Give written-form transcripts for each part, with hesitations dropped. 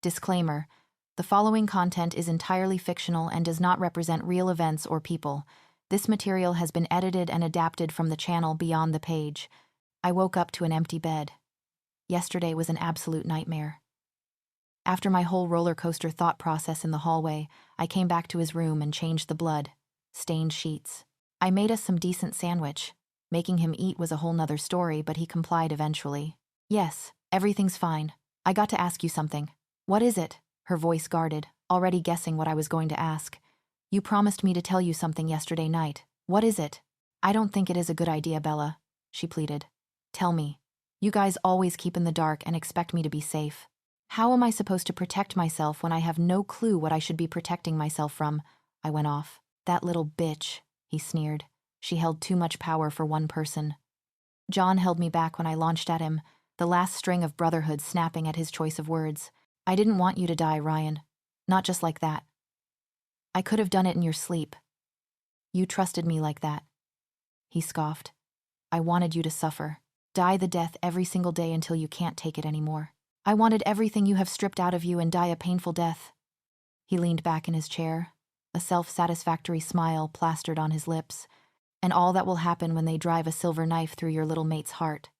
Disclaimer: the following content is entirely fictional and does not represent real events or people. This material has been edited and adapted from the channel Beyond the Page. I woke up to an empty bed. Yesterday was an absolute nightmare. After my whole roller coaster thought process in the hallway, I came back to his room and changed the blood-stained sheets. I made us some decent sandwich. Making him eat was a whole nother story, but he complied eventually. Yes, everything's fine. I got to ask you something. What is it? Her voice guarded, already guessing what I was going to ask. You promised me to tell you something yesterday night. What is it? I don't think it is a good idea, Bella, she pleaded. Tell me. You guys always keep in the dark and expect me to be safe. How am I supposed to protect myself when I have no clue what I should be protecting myself from? I went off. That little bitch, he sneered. She held too much power for one person. John held me back when I launched at him, the last string of brotherhood snapping at his choice of words. I didn't want you to die, Ryan. Not just like that. I could have done it in your sleep. You trusted me like that. He scoffed. I wanted you to suffer. Die the death every single day until you can't take it anymore. I wanted everything you have stripped out of you and die a painful death. He leaned back in his chair, a self-satisfactory smile plastered on his lips, and all that will happen when they drive a silver knife through your little mate's heart.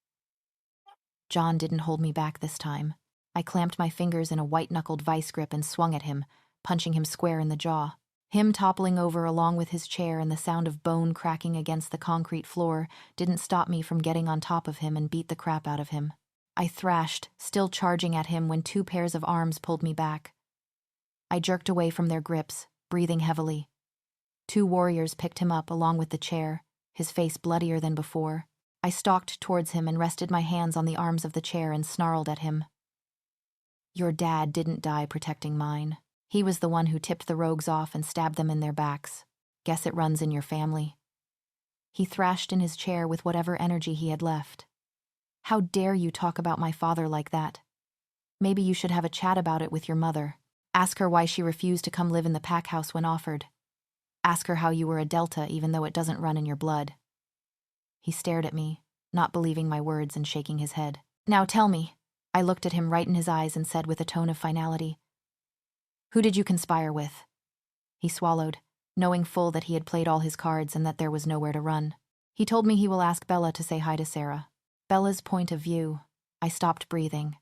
John didn't hold me back this time. I clamped my fingers in a white-knuckled vice grip and swung at him, punching him square in the jaw. Him toppling over along with his chair and the sound of bone cracking against the concrete floor didn't stop me from getting on top of him and beat the crap out of him. I thrashed, still charging at him when two pairs of arms pulled me back. I jerked away from their grips, breathing heavily. Two warriors picked him up along with the chair, his face bloodier than before. I stalked towards him and rested my hands on the arms of the chair and snarled at him. Your dad didn't die protecting mine. He was the one who tipped the rogues off and stabbed them in their backs. Guess it runs in your family. He thrashed in his chair with whatever energy he had left. How dare you talk about my father like that? Maybe you should have a chat about it with your mother. Ask her why she refused to come live in the pack house when offered. Ask her how you were a Delta even though it doesn't run in your blood. He stared at me, not believing my words and shaking his head. Now tell me. I looked at him right in his eyes and said with a tone of finality, who did you conspire with? He swallowed, knowing full that he had played all his cards and that there was nowhere to run. He told me he will ask Bella to say hi to Sarah. Bella's point of view. I stopped breathing.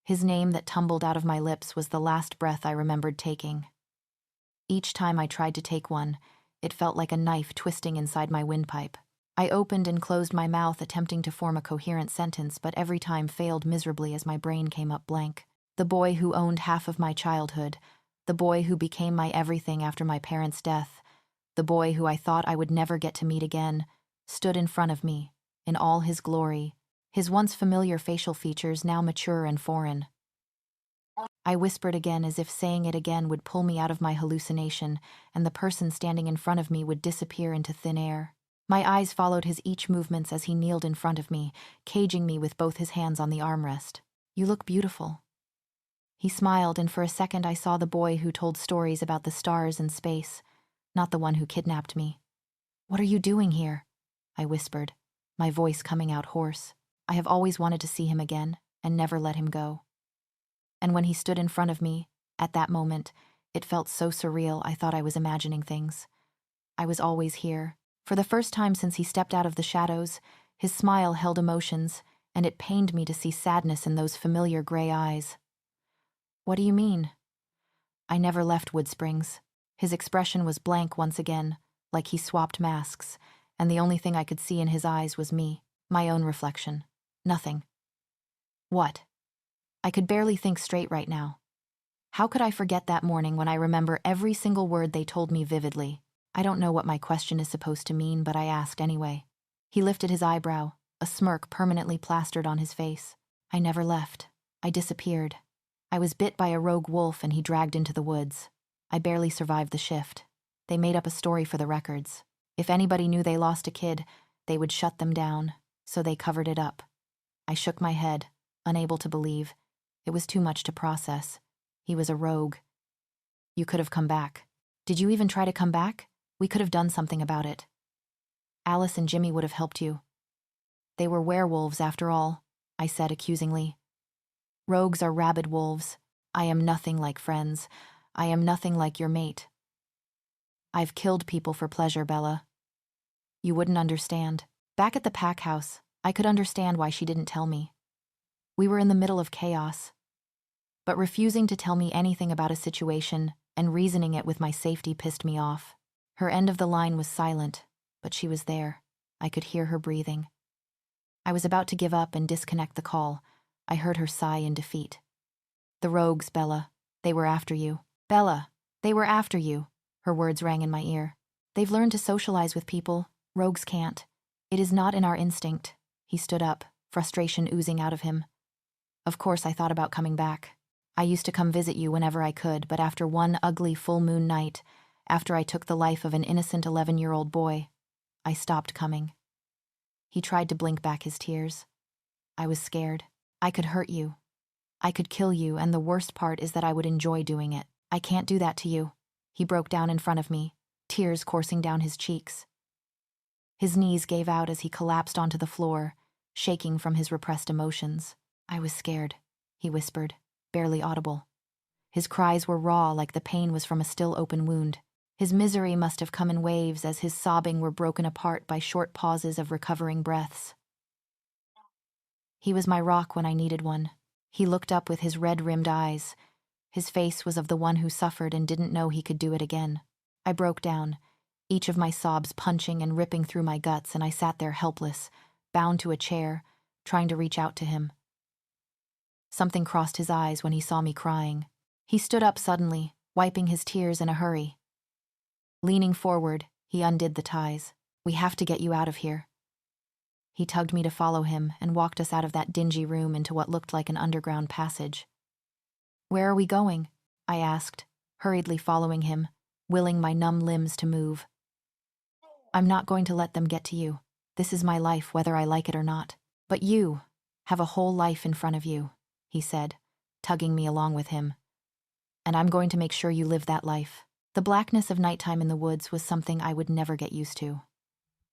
His name that tumbled out of my lips was the last breath I remembered taking. Each time I tried to take one, it felt like a knife twisting inside my windpipe. I opened and closed my mouth attempting to form a coherent sentence, but every time failed miserably as my brain came up blank. The boy who owned half of my childhood, the boy who became my everything after my parents' death, the boy who I thought I would never get to meet again, stood in front of me, in all his glory, his once familiar facial features now mature and foreign. I whispered again as if saying it again would pull me out of my hallucination, and the person standing in front of me would disappear into thin air. My eyes followed his each movements as he kneeled in front of me, caging me with both his hands on the armrest. You look beautiful. He smiled, and for a second I saw the boy who told stories about the stars and space, not the one who kidnapped me. What are you doing here? I whispered, my voice coming out hoarse. I have always wanted to see him again, and never let him go. And when he stood in front of me, at that moment, it felt so surreal I thought I was imagining things. I was always here. For the first time since he stepped out of the shadows, his smile held emotions, and it pained me to see sadness in those familiar gray eyes. What do you mean? I never left Wood Springs. His expression was blank once again, like he swapped masks, and the only thing I could see in his eyes was me, my own reflection. Nothing. What? I could barely think straight right now. How could I forget that morning when I remember every single word they told me vividly? I don't know what my question is supposed to mean, but I asked anyway. He lifted his eyebrow, a smirk permanently plastered on his face. I never left. I disappeared. I was bit by a rogue wolf and he dragged into the woods. I barely survived the shift. They made up a story for the records. If anybody knew they lost a kid, they would shut them down, so they covered it up. I shook my head, unable to believe. It was too much to process. He was a rogue. You could have come back. Did you even try to come back? We could have done something about it. Alice and Jimmy would have helped you. They were werewolves after all, I said accusingly. Rogues are rabid wolves. I am nothing like friends. I am nothing like your mate. I've killed people for pleasure, Bella. You wouldn't understand. Back at the pack house, I could understand why she didn't tell me. We were in the middle of chaos. But refusing to tell me anything about a situation and reasoning it with my safety pissed me off. Her end of the line was silent, but she was there. I could hear her breathing. I was about to give up and disconnect the call. I heard her sigh in defeat. The rogues, Bella. They were after you. Bella, they were after you. Her words rang in my ear. They've learned to socialize with people. Rogues can't. It is not in our instinct. He stood up, frustration oozing out of him. Of course I thought about coming back. I used to come visit you whenever I could, but after one ugly full moon night, after I took the life of an innocent 11-year-old boy, I stopped coming. He tried to blink back his tears. I was scared. I could hurt you. I could kill you, and the worst part is that I would enjoy doing it. I can't do that to you. He broke down in front of me, tears coursing down his cheeks. His knees gave out as he collapsed onto the floor, shaking from his repressed emotions. I was scared, he whispered, barely audible. His cries were raw, like the pain was from a still open wound. His misery must have come in waves as his sobbing were broken apart by short pauses of recovering breaths. He was my rock when I needed one. He looked up with his red-rimmed eyes. His face was of the one who suffered and didn't know he could do it again. I broke down, each of my sobs punching and ripping through my guts, and I sat there helpless, bound to a chair, trying to reach out to him. Something crossed his eyes when he saw me crying. He stood up suddenly, wiping his tears in a hurry. Leaning forward, he undid the ties. We have to get you out of here. He tugged me to follow him and walked us out of that dingy room into what looked like an underground passage. Where are we going? I asked, hurriedly following him, willing my numb limbs to move. I'm not going to let them get to you. This is my life, whether I like it or not. But you have a whole life in front of you, he said, tugging me along with him. And I'm going to make sure you live that life. The blackness of nighttime in the woods was something I would never get used to.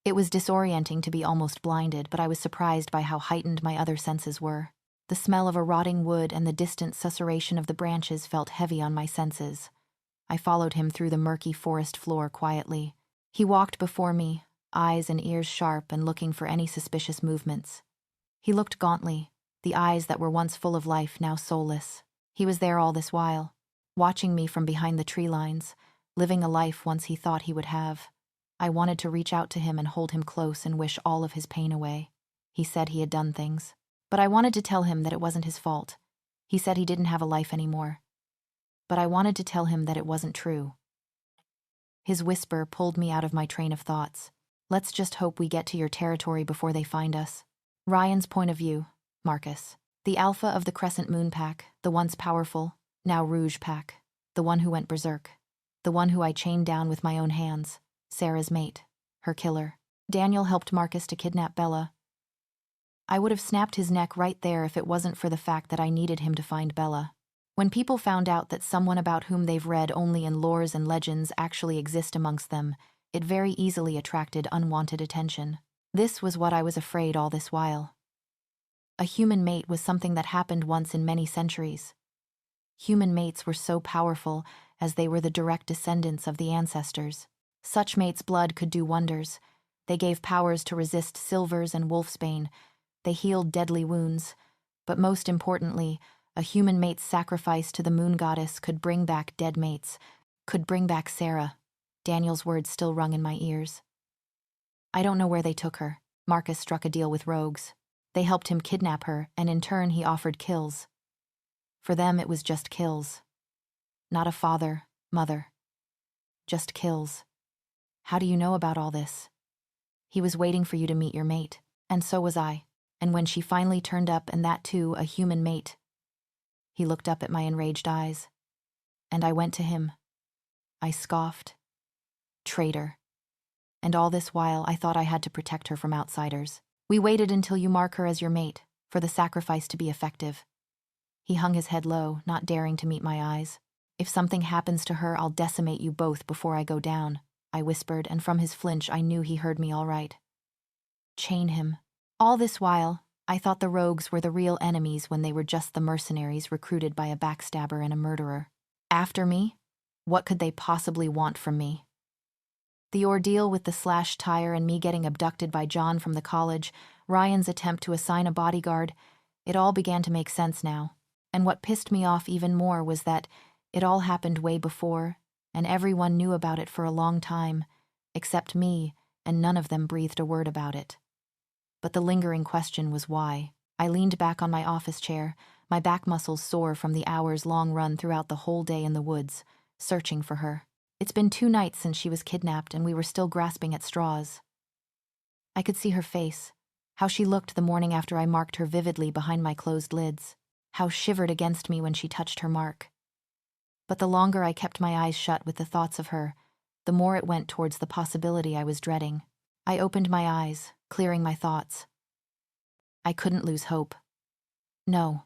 It was disorienting to be almost blinded, but I was surprised by how heightened my other senses were. The smell of a rotting wood and the distant susurration of the branches felt heavy on my senses. I followed him through the murky forest floor quietly. He walked before me, eyes and ears sharp and looking for any suspicious movements. He looked gauntly, the eyes that were once full of life now soulless. He was there all this while, watching me from behind the tree lines, living a life once he thought he would have. I wanted to reach out to him and hold him close and wish all of his pain away. He said he had done things, but I wanted to tell him that it wasn't his fault. He said he didn't have a life anymore, but I wanted to tell him that it wasn't true. His whisper pulled me out of my train of thoughts. Let's just hope we get to your territory before they find us. Ryan's point of view, Marcus. The alpha of the Crescent Moon Pack, the once powerful, now Rouge Pack, the one who went berserk, the one who I chained down with my own hands. Sarah's mate, her killer. Daniel helped Marcus to kidnap Bella. I would have snapped his neck right there if it wasn't for the fact that I needed him to find Bella. When people found out that someone about whom they've read only in lores and legends actually exist amongst them, it very easily attracted unwanted attention. This was what I was afraid all this while. A human mate was something that happened once in many centuries. Human mates were so powerful as they were the direct descendants of the ancestors. Such mates' blood could do wonders. They gave powers to resist silvers and wolfsbane. They healed deadly wounds. But most importantly, a human mate's sacrifice to the moon goddess could bring back dead mates, could bring back Sarah. Daniel's words still rung in my ears. I don't know where they took her. Marcus struck a deal with rogues. They helped him kidnap her, and in turn he offered kills. For them it was just kills. Not a father, mother. Just kills. How do you know about all this? He was waiting for you to meet your mate, and so was I. And when she finally turned up, and that too, a human mate, he looked up at my enraged eyes. And I went to him. I scoffed. Traitor. And all this while, I thought I had to protect her from outsiders. We waited until you mark her as your mate, for the sacrifice to be effective. He hung his head low, not daring to meet my eyes. If something happens to her, I'll decimate you both before I go down, I whispered, and from his flinch I knew he heard me all right. Chain him. All this while, I thought the rogues were the real enemies when they were just the mercenaries recruited by a backstabber and a murderer. After me? What could they possibly want from me? The ordeal with the slashed tire and me getting abducted by John from the college, Ryan's attempt to assign a bodyguard, it all began to make sense now. And what pissed me off even more was that it all happened way before, and everyone knew about it for a long time, except me, and none of them breathed a word about it. But the lingering question was why. I leaned back on my office chair, my back muscles sore from the hours-long run throughout the whole day in the woods, searching for her. It's been 2 nights since she was kidnapped, and we were still grasping at straws. I could see her face, how she looked the morning after I marked her vividly behind my closed lids, how shivered against me when she touched her mark. But the longer I kept my eyes shut with the thoughts of her, the more it went towards the possibility I was dreading. I opened my eyes, clearing my thoughts. I couldn't lose hope. No.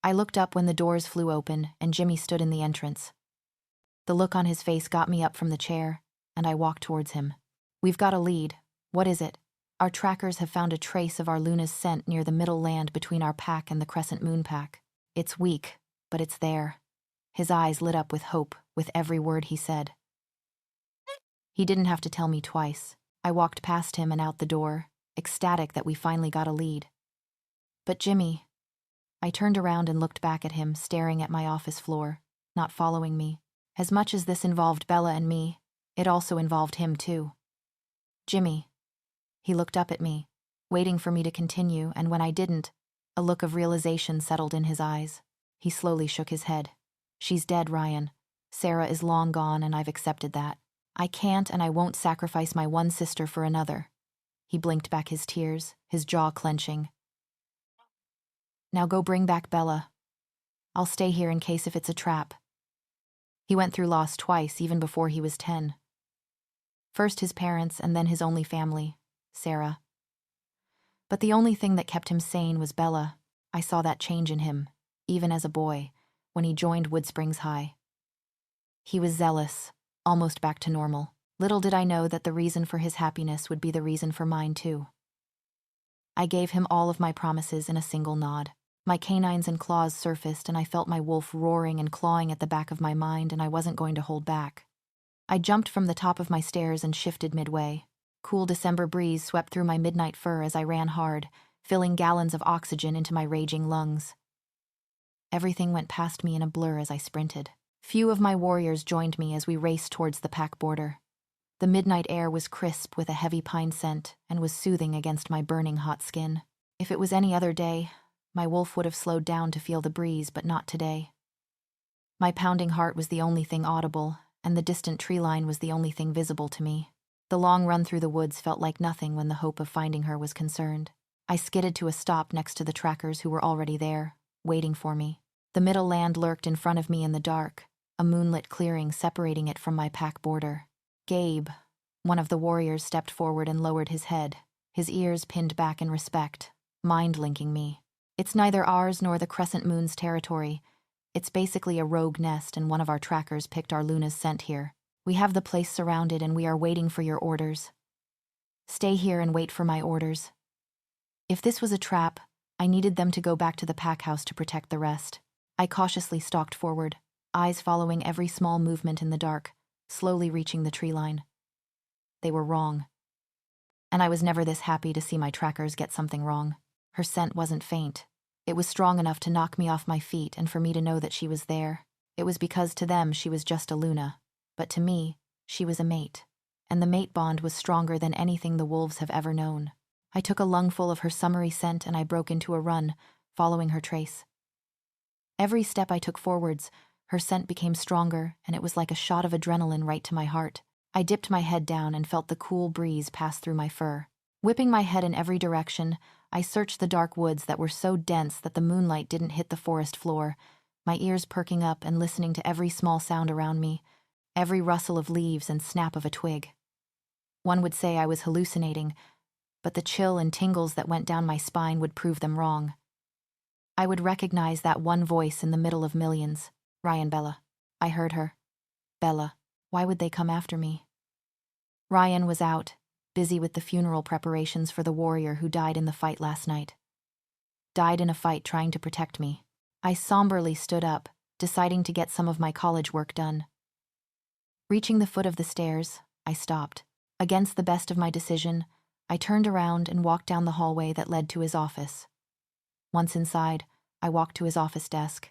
I looked up when the doors flew open and Jimmy stood in the entrance. The look on his face got me up from the chair, and I walked towards him. We've got a lead. What is it? Our trackers have found a trace of our Luna's scent near the middle land between our pack and the Crescent Moon pack. It's weak, but it's there. His eyes lit up with hope with every word he said. He didn't have to tell me twice. I walked past him and out the door, ecstatic that we finally got a lead. But Jimmy... I turned around and looked back at him, staring at my office floor, not following me. As much as this involved Bella and me, it also involved him too. Jimmy. He looked up at me, waiting for me to continue, and when I didn't, a look of realization settled in his eyes. He slowly shook his head. She's dead, Ryan. Sarah is long gone, and I've accepted that. I can't and I won't sacrifice my one sister for another. He blinked back his tears, his jaw clenching. Now go bring back Bella. I'll stay here in case if it's a trap. He went through loss twice, even before he was 10. First his parents and then his only family, Sarah. But the only thing that kept him sane was Bella. I saw that change in him, even as a boy, when he joined Wood Springs High. He was zealous, almost back to normal. Little did I know that the reason for his happiness would be the reason for mine too. I gave him all of my promises in a single nod. My canines and claws surfaced, and I felt my wolf roaring and clawing at the back of my mind, and I wasn't going to hold back. I jumped from the top of my stairs and shifted midway. Cool December breeze swept through my midnight fur as I ran hard, filling gallons of oxygen into my raging lungs. Everything went past me in a blur as I sprinted. Few of my warriors joined me as we raced towards the pack border. The midnight air was crisp with a heavy pine scent and was soothing against my burning hot skin. If it was any other day, my wolf would have slowed down to feel the breeze, but not today. My pounding heart was the only thing audible, and the distant tree line was the only thing visible to me. The long run through the woods felt like nothing when the hope of finding her was concerned. I skidded to a stop next to the trackers who were already there, waiting for me. The middle land lurked in front of me in the dark, a moonlit clearing separating it from my pack border. Gabe, one of the warriors, stepped forward and lowered his head, his ears pinned back in respect, mind-linking me. It's neither ours nor the Crescent Moon's territory. It's basically a rogue nest, and one of our trackers picked our Luna's scent here. We have the place surrounded, and we are waiting for your orders. Stay here and wait for my orders. If this was a trap, I needed them to go back to the pack house to protect the rest. I cautiously stalked forward, eyes following every small movement in the dark, slowly reaching the tree line. They were wrong. And I was never this happy to see my trackers get something wrong. Her scent wasn't faint. It was strong enough to knock me off my feet and for me to know that she was there. It was because to them she was just a Luna, but to me, she was a mate. And the mate bond was stronger than anything the wolves have ever known. I took a lungful of her summery scent and I broke into a run, following her trace. Every step I took forwards, her scent became stronger, and it was like a shot of adrenaline right to my heart. I dipped my head down and felt the cool breeze pass through my fur. Whipping my head in every direction, I searched the dark woods that were so dense that the moonlight didn't hit the forest floor, my ears perking up and listening to every small sound around me, every rustle of leaves and snap of a twig. One would say I was hallucinating, but the chill and tingles that went down my spine would prove them wrong. I would recognize that one voice in the middle of millions. Ryan, Bella. I heard her. Bella. Why would they come after me? Ryan was out, busy with the funeral preparations for the warrior who died in the fight last night. died in a fight trying to protect me. I somberly stood up, deciding to get some of my college work done. Reaching the foot of the stairs, I stopped. Against the best of my decision, I turned around and walked down the hallway that led to his office. Once inside, I walked to his office desk.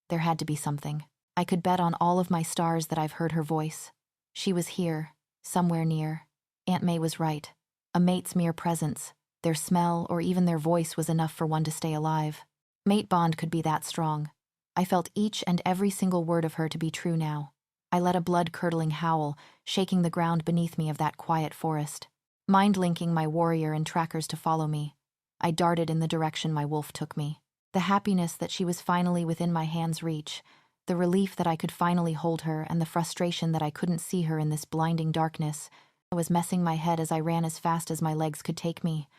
There had to be something. I could bet on all of my stars that I've heard her voice. She was here, somewhere near. Aunt May was right. A mate's mere presence, their smell, or even their voice was enough for one to stay alive. Mate bond could be that strong. I felt each and every single word of her to be true now. I let a blood-curdling howl, shaking the ground beneath me of that quiet forest. Mind-linking my warrior and trackers to follow me, I darted in the direction my wolf took me. The happiness that she was finally within my hand's reach, the relief that I could finally hold her, and the frustration that I couldn't see her in this blinding darkness, was messing my head as I ran as fast as my legs could take me.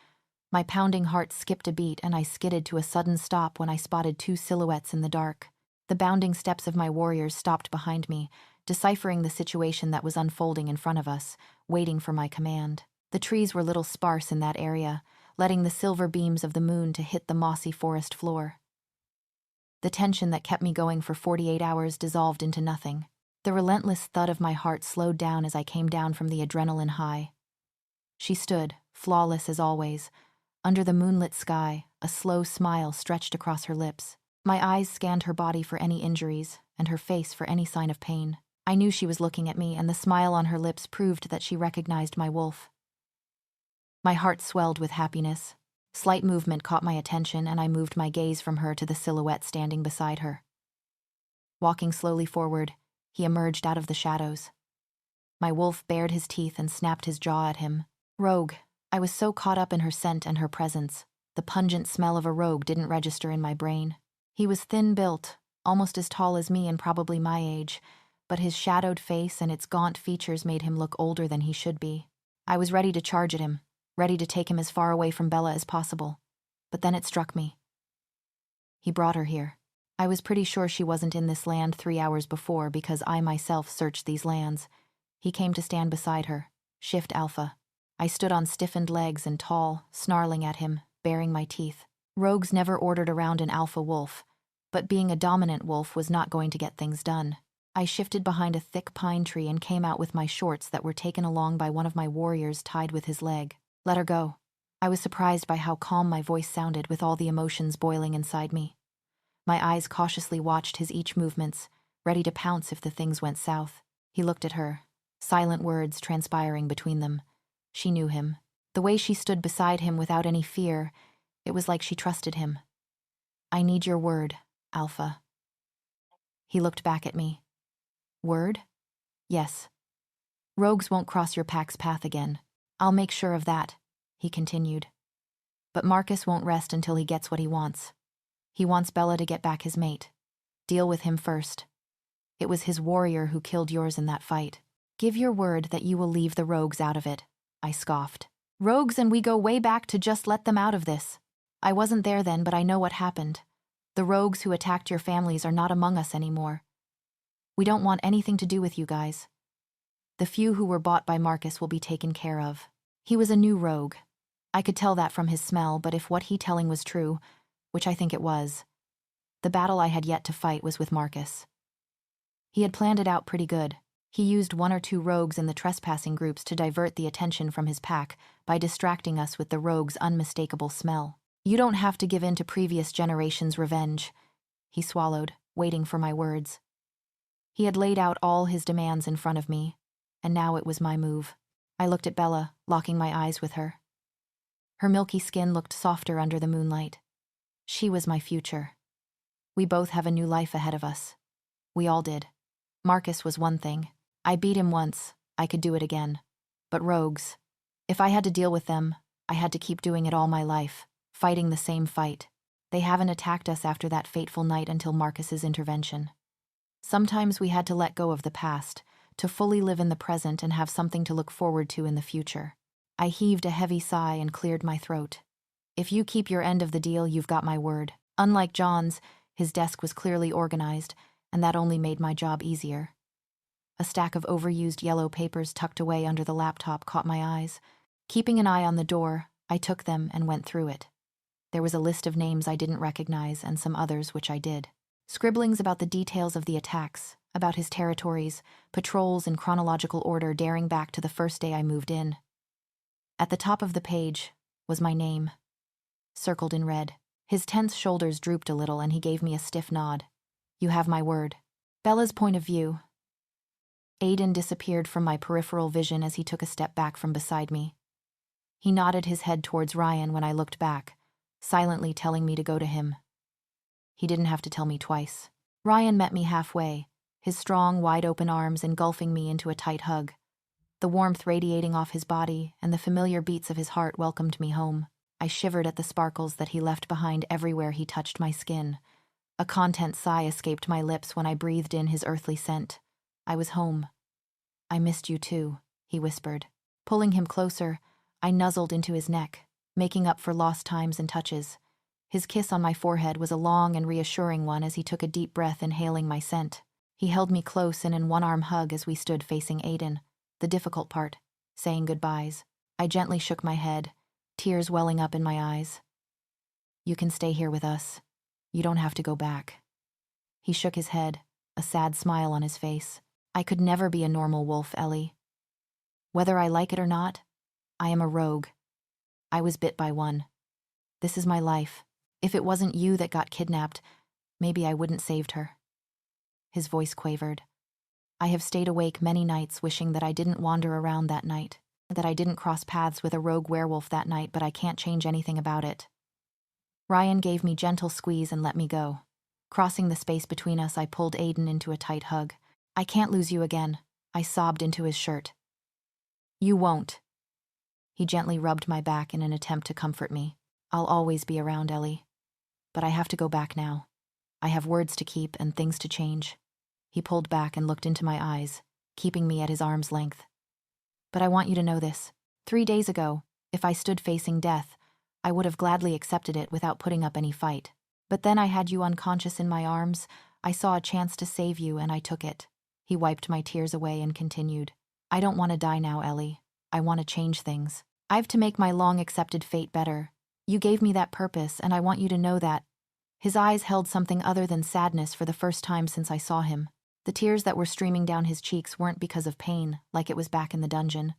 My pounding heart skipped a beat and I skidded to a sudden stop when I spotted two silhouettes in the dark. The bounding steps of my warriors stopped behind me, deciphering the situation that was unfolding in front of us, waiting for my command. The trees were little sparse in that area, letting the silver beams of the moon to hit the mossy forest floor. The tension that kept me going for 48 hours dissolved into nothing. The relentless thud of my heart slowed down as I came down from the adrenaline high. She stood, flawless as always. Under the moonlit sky, a slow smile stretched across her lips. My eyes scanned her body for any injuries, and her face for any sign of pain. I knew she was looking at me, and the smile on her lips proved that she recognized my wolf. My heart swelled with happiness. Slight movement caught my attention, and I moved my gaze from her to the silhouette standing beside her. Walking slowly forward, he emerged out of the shadows. My wolf bared his teeth and snapped his jaw at him. Rogue. I was so caught up in her scent and her presence. The pungent smell of a rogue didn't register in my brain. He was thin-built, almost as tall as me and probably my age, but his shadowed face and its gaunt features made him look older than he should be. I was ready to charge at him, ready to take him as far away from Bella as possible. But then it struck me. He brought her here. I was pretty sure she wasn't in this land 3 hours before because I myself searched these lands. He came to stand beside her, Shift Alpha. I stood on stiffened legs and tall, snarling at him, baring my teeth. Rogues never ordered around an alpha wolf, but being a dominant wolf was not going to get things done. I shifted behind a thick pine tree and came out with my shorts that were taken along by one of my warriors tied with his leg. Let her go. I was surprised by how calm my voice sounded with all the emotions boiling inside me. My eyes cautiously watched his each movements, ready to pounce if the things went south. He looked at her, silent words transpiring between them. She knew him. The way she stood beside him without any fear, it was like she trusted him. I need your word, Alpha. He looked back at me. Word? Yes. Rogues won't cross your pack's path again. I'll make sure of that, he continued. But Marcus won't rest until he gets what he wants. He wants Bella to get back his mate. Deal with him first. It was his warrior who killed yours in that fight. Give your word that you will leave the rogues out of it, I scoffed. Rogues and we go way back to just let them out of this. I wasn't there then, but I know what happened. The rogues who attacked your families are not among us anymore. We don't want anything to do with you guys. The few who were bought by Marcus will be taken care of. He was a new rogue. I could tell that from his smell, but if what he telling was true, which I think it was, the battle I had yet to fight was with Marcus. He had planned it out pretty good. He used 1 or 2 rogues in the trespassing groups to divert the attention from his pack by distracting us with the rogue's unmistakable smell. You don't have to give in to previous generations' revenge. He swallowed, waiting for my words. He had laid out all his demands in front of me, and now it was my move. I looked at Bella, locking my eyes with her. Her milky skin looked softer under the moonlight. She was my future. We both have a new life ahead of us. We all did. Marcus was one thing. I beat him once. I could do it again. But rogues, if I had to deal with them, I had to keep doing it all my life, fighting the same fight. They haven't attacked us after that fateful night until Marcus's intervention. Sometimes we had to let go of the past, to fully live in the present and have something to look forward to in the future. I heaved a heavy sigh and cleared my throat. If you keep your end of the deal, you've got my word. Unlike John's, his desk was clearly organized, and that only made my job easier. A stack of overused yellow papers tucked away under the laptop caught my eyes. Keeping an eye on the door, I took them and went through it. There was a list of names I didn't recognize and some others which I did. Scribblings about the details of the attacks, about his territories, patrols in chronological order daring back to the first day I moved in. At the top of the page was my name, circled in red. His tense shoulders drooped a little and he gave me a stiff nod. You have my word. Bella's point of view. Aiden disappeared from my peripheral vision as he took a step back from beside me. He nodded his head towards Ryan when I looked back, silently telling me to go to him. He didn't have to tell me twice. Ryan met me halfway, his strong, wide-open arms engulfing me into a tight hug. The warmth radiating off his body and the familiar beats of his heart welcomed me home. I shivered at the sparkles that he left behind everywhere he touched my skin. A content sigh escaped my lips when I breathed in his earthly scent. I was home. I missed you too, he whispered. Pulling him closer, I nuzzled into his neck, making up for lost times and touches. His kiss on my forehead was a long and reassuring one as he took a deep breath inhaling my scent. He held me close in an one-arm hug as we stood facing Aiden, the difficult part, saying goodbyes. I gently shook my head, tears welling up in my eyes. You can stay here with us. You don't have to go back. He shook his head, a sad smile on his face. I could never be a normal wolf, Ellie. Whether I like it or not, I am a rogue. I was bit by one. This is my life. If it wasn't you that got kidnapped, maybe I wouldn't saved her. His voice quavered. I have stayed awake many nights wishing that I didn't wander around that night, that I didn't cross paths with a rogue werewolf that night, but I can't change anything about it. Ryan gave me a gentle squeeze and let me go. Crossing the space between us, I pulled Aiden into a tight hug. I can't lose you again, I sobbed into his shirt. You won't. He gently rubbed my back in an attempt to comfort me. I'll always be around, Ellie. But I have to go back now. I have words to keep and things to change. He pulled back and looked into my eyes, keeping me at his arm's length. But I want you to know this. 3 days ago, if I stood facing death, I would have gladly accepted it without putting up any fight. But then I had you unconscious in my arms. I saw a chance to save you and I took it. He wiped my tears away and continued. I don't want to die now, Ellie. I want to change things. I've to make my long-accepted fate better. You gave me that purpose, and I want you to know that. His eyes held something other than sadness for the first time since I saw him. The tears that were streaming down his cheeks weren't because of pain, like it was back in the dungeon.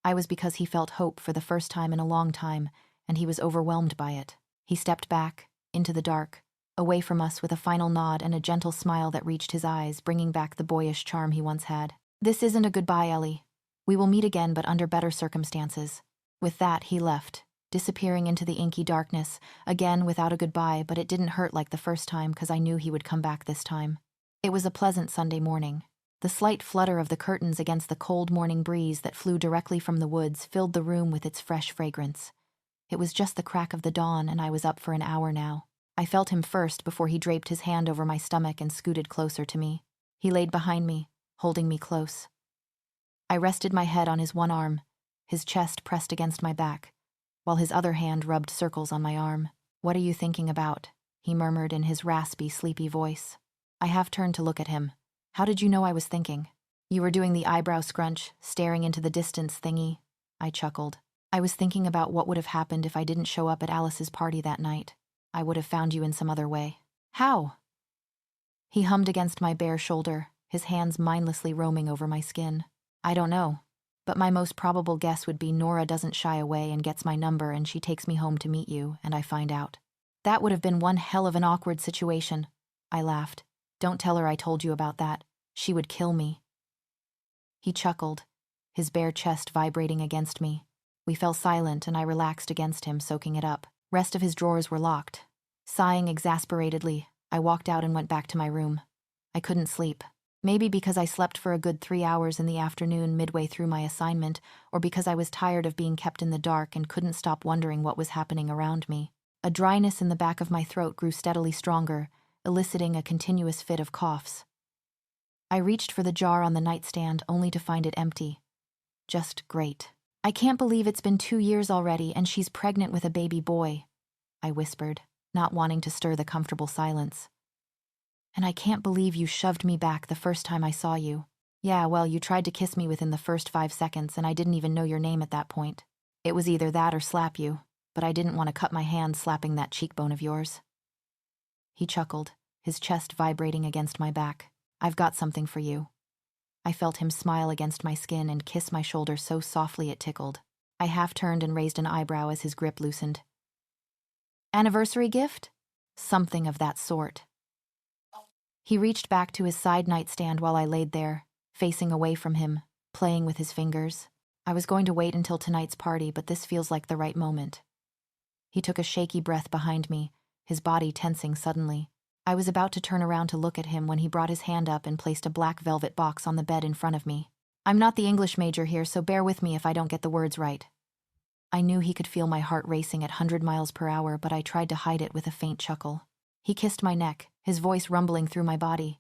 I was because he felt hope for the first time in a long time, and he was overwhelmed by it. He stepped back, into the dark, away from us with a final nod and a gentle smile that reached his eyes, bringing back the boyish charm he once had. This isn't a goodbye, Ellie. We will meet again, but under better circumstances. With that, he left, disappearing into the inky darkness, again without a goodbye, but it didn't hurt like the first time because I knew he would come back this time. It was a pleasant Sunday morning. The slight flutter of the curtains against the cold morning breeze that flew directly from the woods filled the room with its fresh fragrance. It was just the crack of the dawn, and I was up for an hour now. I felt him first before he draped his hand over my stomach and scooted closer to me. He laid behind me, holding me close. I rested my head on his one arm, his chest pressed against my back, while his other hand rubbed circles on my arm. What are you thinking about? He murmured in his raspy, sleepy voice. I half turned to look at him. How did you know I was thinking? You were doing the eyebrow scrunch, staring into the distance thingy. I chuckled. I was thinking about what would have happened if I didn't show up at Alice's party that night. I would have found you in some other way. How? He hummed against my bare shoulder, his hands mindlessly roaming over my skin. I don't know, but my most probable guess would be Nora doesn't shy away and gets my number and she takes me home to meet you, and I find out. That would have been one hell of an awkward situation. I laughed. Don't tell her I told you about that. She would kill me. He chuckled, his bare chest vibrating against me. We fell silent and I relaxed against him, soaking it up. Rest of his drawers were locked. Sighing exasperatedly, I walked out and went back to my room. I couldn't sleep. Maybe because I slept for a good 3 hours in the afternoon midway through my assignment, or because I was tired of being kept in the dark and couldn't stop wondering what was happening around me. A dryness in the back of my throat grew steadily stronger, eliciting a continuous fit of coughs. I reached for the jar on the nightstand only to find it empty. Just great. I can't believe it's been 2 years already and she's pregnant with a baby boy, I whispered, not wanting to stir the comfortable silence. And I can't believe you shoved me back the first time I saw you. Yeah, well, you tried to kiss me within the first 5 seconds and I didn't even know your name at that point. It was either that or slap you, but I didn't want to cut my hand slapping that cheekbone of yours. He chuckled, his chest vibrating against my back. I've got something for you. I felt him smile against my skin and kiss my shoulder so softly it tickled. I half turned and raised an eyebrow as his grip loosened. Anniversary gift? Something of that sort. He reached back to his side nightstand while I laid there, facing away from him, playing with his fingers. I was going to wait until tonight's party, but this feels like the right moment. He took a shaky breath behind me, his body tensing suddenly. I was about to turn around to look at him when he brought his hand up and placed a black velvet box on the bed in front of me. I'm not the English major here, so bear with me if I don't get the words right. I knew he could feel my heart racing at 100 miles per hour, but I tried to hide it with a faint chuckle. He kissed my neck, his voice rumbling through my body.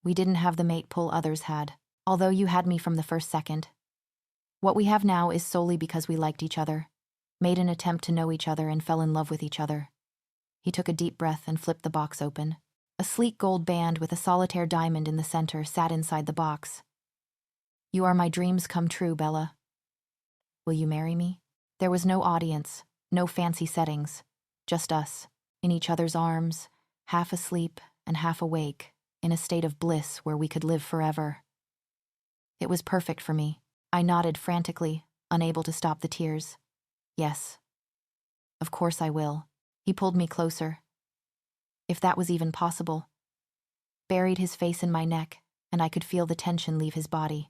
We didn't have the mate pull others had, although you had me from the first second. What we have now is solely because we liked each other, made an attempt to know each other, and fell in love with each other. He took a deep breath and flipped the box open. A sleek gold band with a solitaire diamond in the center sat inside the box. You are my dreams come true, Bella. Will you marry me? There was no audience, no fancy settings, just us, in each other's arms, half asleep and half awake, in a state of bliss where we could live forever. It was perfect for me. I nodded frantically, unable to stop the tears. Yes. Of course I will. He pulled me closer. If that was even possible. Buried his face in my neck, and I could feel the tension leave his body.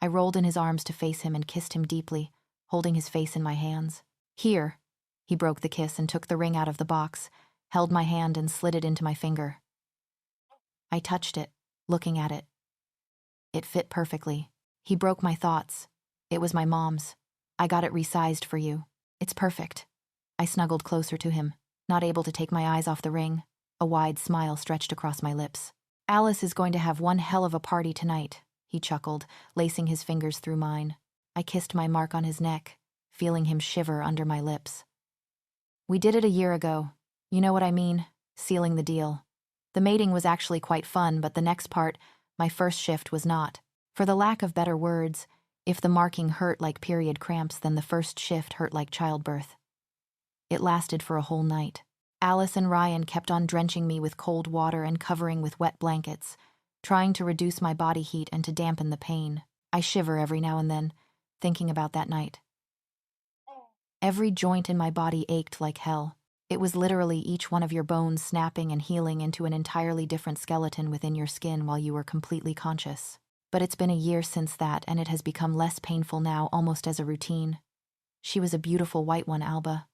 I rolled in his arms to face him and kissed him deeply, holding his face in my hands. Here. He broke the kiss and took the ring out of the box, held my hand and slid it into my finger. I touched it, looking at it. It fit perfectly. He broke my thoughts. It was my mom's. I got it resized for you. It's perfect. I snuggled closer to him, not able to take my eyes off the ring. A wide smile stretched across my lips. Alice is going to have one hell of a party tonight, he chuckled, lacing his fingers through mine. I kissed my mark on his neck, feeling him shiver under my lips. We did it a year ago. You know what I mean? Sealing the deal. The mating was actually quite fun, but the next part, my first shift, was not. For the lack of better words, if the marking hurt like period cramps, then the first shift hurt like childbirth. It lasted for a whole night. Alice and Ryan kept on drenching me with cold water and covering with wet blankets, trying to reduce my body heat and to dampen the pain. I shiver every now and then, thinking about that night. Every joint in my body ached like hell. It was literally each one of your bones snapping and healing into an entirely different skeleton within your skin while you were completely conscious. But it's been a year since that, and it has become less painful now, almost as a routine. She was a beautiful white one, Alba.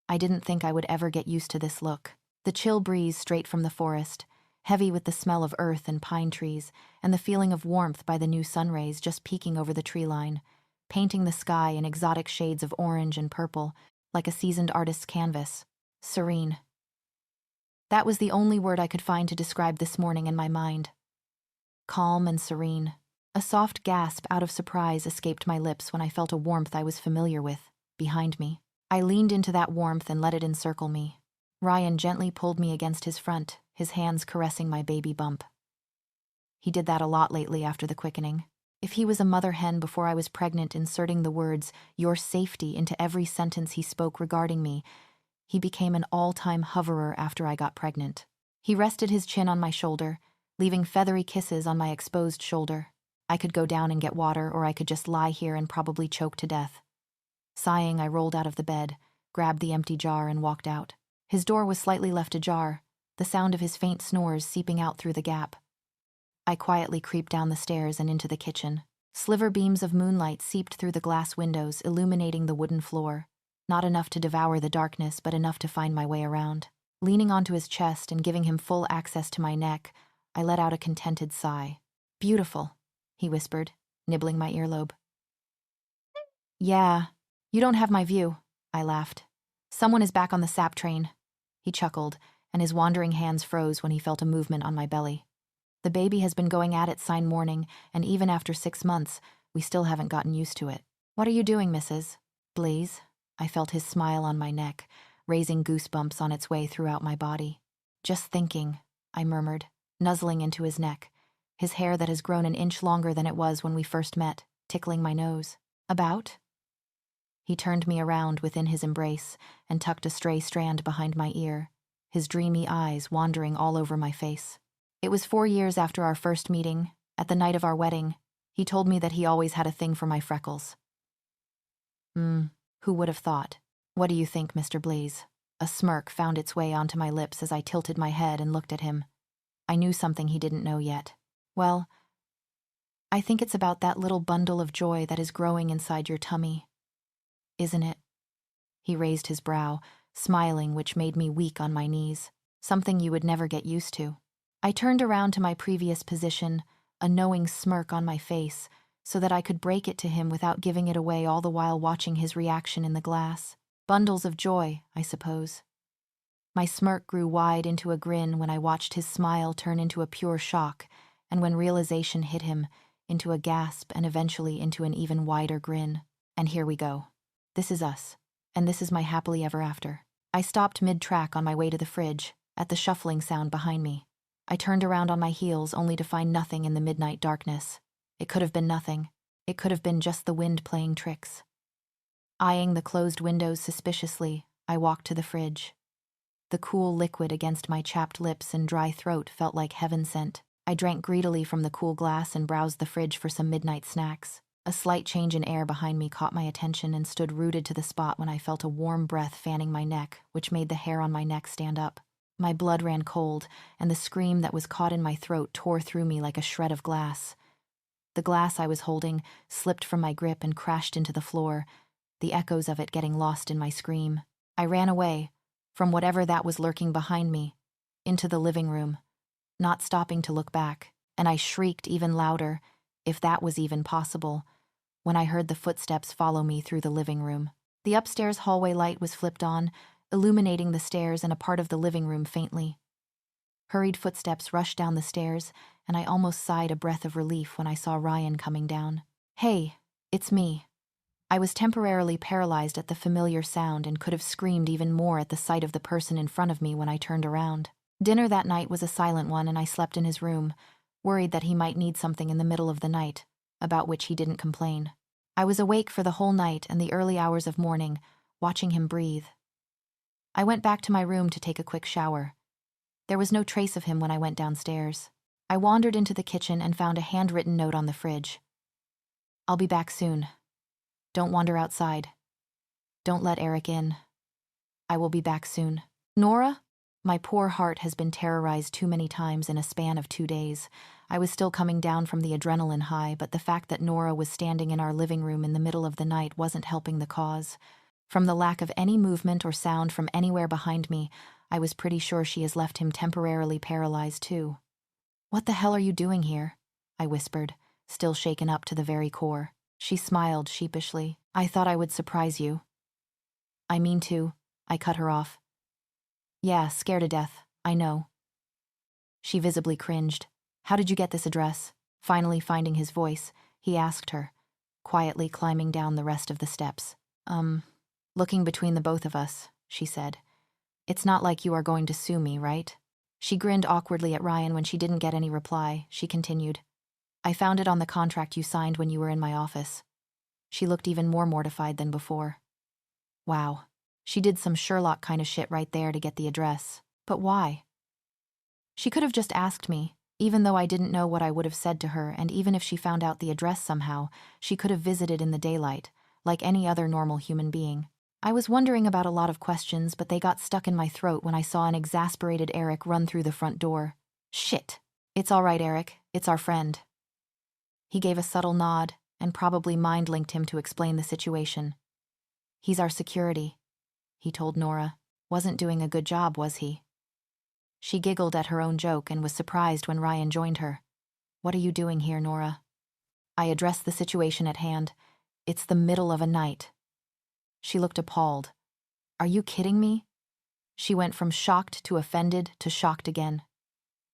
I didn't think I would ever get used to this look. The chill breeze straight from the forest, heavy with the smell of earth and pine trees, and the feeling of warmth by the new sun rays just peeking over the tree line, painting the sky in exotic shades of orange and purple, like a seasoned artist's canvas. Serene. That was the only word I could find to describe this morning in my mind. Calm and serene. A soft gasp out of surprise escaped my lips when I felt a warmth I was familiar with, behind me. I leaned into that warmth and let it encircle me. Ryan gently pulled me against his front, his hands caressing my baby bump. He did that a lot lately after the quickening. If he was a mother hen before I was pregnant, inserting the words, "your safety," into every sentence he spoke regarding me, he became an all-time hoverer after I got pregnant. He rested his chin on my shoulder, leaving feathery kisses on my exposed shoulder. I could go down and get water, or I could just lie here and probably choke to death. Sighing, I rolled out of the bed, grabbed the empty jar, and walked out. His door was slightly left ajar, the sound of his faint snores seeping out through the gap. I quietly creeped down the stairs and into the kitchen. Sliver beams of moonlight seeped through the glass windows, illuminating the wooden floor. Not enough to devour the darkness, but enough to find my way around. Leaning onto his chest and giving him full access to my neck, I let out a contented sigh. "Beautiful," he whispered, nibbling my earlobe. "Yeah, you don't have my view," I laughed. "Someone is back on the sap train." He chuckled, and his wandering hands froze when he felt a movement on my belly. The baby has been going at it sign morning, and even after 6 months, we still haven't gotten used to it. "What are you doing, Mrs. Blaze?" I felt his smile on my neck, raising goosebumps on its way throughout my body. "Just thinking," I murmured, nuzzling into his neck, his hair that has grown an inch longer than it was when we first met, tickling my nose. "About?" He turned me around within his embrace and tucked a stray strand behind my ear, his dreamy eyes wandering all over my face. It was 4 years after our first meeting, at the night of our wedding. He told me that he always had a thing for my freckles. Who would have thought? What do you think, Mr. Blaze? A smirk found its way onto my lips as I tilted my head and looked at him. I knew something he didn't know yet. Well, I think it's about that little bundle of joy that is growing inside your tummy. Isn't it? He raised his brow, smiling, which made me weak on my knees. Something you would never get used to. I turned around to my previous position, a knowing smirk on my face, so that I could break it to him without giving it away, all the while watching his reaction in the glass. Bundles of joy, I suppose. My smirk grew wide into a grin when I watched his smile turn into a pure shock, and when realization hit him, into a gasp and eventually into an even wider grin. And here we go. This is us, and this is my happily ever after. I stopped mid-track on my way to the fridge, at the shuffling sound behind me. I turned around on my heels only to find nothing in the midnight darkness. It could have been nothing. It could have been just the wind playing tricks. Eyeing the closed windows suspiciously, I walked to the fridge. The cool liquid against my chapped lips and dry throat felt like heaven sent. I drank greedily from the cool glass and browsed the fridge for some midnight snacks. A slight change in air behind me caught my attention and stood rooted to the spot when I felt a warm breath fanning my neck, which made the hair on my neck stand up. My blood ran cold, and the scream that was caught in my throat tore through me like a shred of glass. The glass I was holding slipped from my grip and crashed into the floor, the echoes of it getting lost in my scream. I ran away, from whatever that was lurking behind me, into the living room, not stopping to look back, and I shrieked even louder, if that was even possible, when I heard the footsteps follow me through the living room. The upstairs hallway light was flipped on, illuminating the stairs and a part of the living room faintly. Hurried footsteps rushed down the stairs, and I almost sighed a breath of relief when I saw Ryan coming down. Hey, it's me. I was temporarily paralyzed at the familiar sound and could have screamed even more at the sight of the person in front of me when I turned around. Dinner that night was a silent one, and I slept in his room, worried that he might need something in the middle of the night, about which he didn't complain. I was awake for the whole night and the early hours of morning, watching him breathe. I went back to my room to take a quick shower. There was no trace of him when I went downstairs. I wandered into the kitchen and found a handwritten note on the fridge. I'll be back soon. Don't wander outside. Don't let Eric in. I will be back soon. Nora? My poor heart has been terrorized too many times in a span of 2 days. I was still coming down from the adrenaline high, but the fact that Nora was standing in our living room in the middle of the night wasn't helping the cause. From the lack of any movement or sound from anywhere behind me, I was pretty sure she has left him temporarily paralyzed too. What the hell are you doing here? I whispered, still shaken up to the very core. She smiled sheepishly. I thought I would surprise you. I mean to. I cut her off. Yeah, scared to death, I know. She visibly cringed. How did you get this address? Finally finding his voice, he asked her, quietly climbing down the rest of the steps. Looking between the both of us, she said. It's not like you are going to sue me, right? She grinned awkwardly at Ryan when she didn't get any reply. She continued. I found it on the contract you signed when you were in my office. She looked even more mortified than before. Wow. She did some Sherlock kind of shit right there to get the address. But why? She could have just asked me, even though I didn't know what I would have said to her, and even if she found out the address somehow, she could have visited in the daylight, like any other normal human being. I was wondering about a lot of questions, but they got stuck in my throat when I saw an exasperated Eric run through the front door. Shit. It's all right, Eric. It's our friend. He gave a subtle nod, and probably mind-linked him to explain the situation. He's our security, he told Nora. Wasn't doing a good job, was he? She giggled at her own joke and was surprised when Ryan joined her. What are you doing here, Nora? I addressed the situation at hand. It's the middle of a night. She looked appalled. Are you kidding me? She went from shocked to offended to shocked again.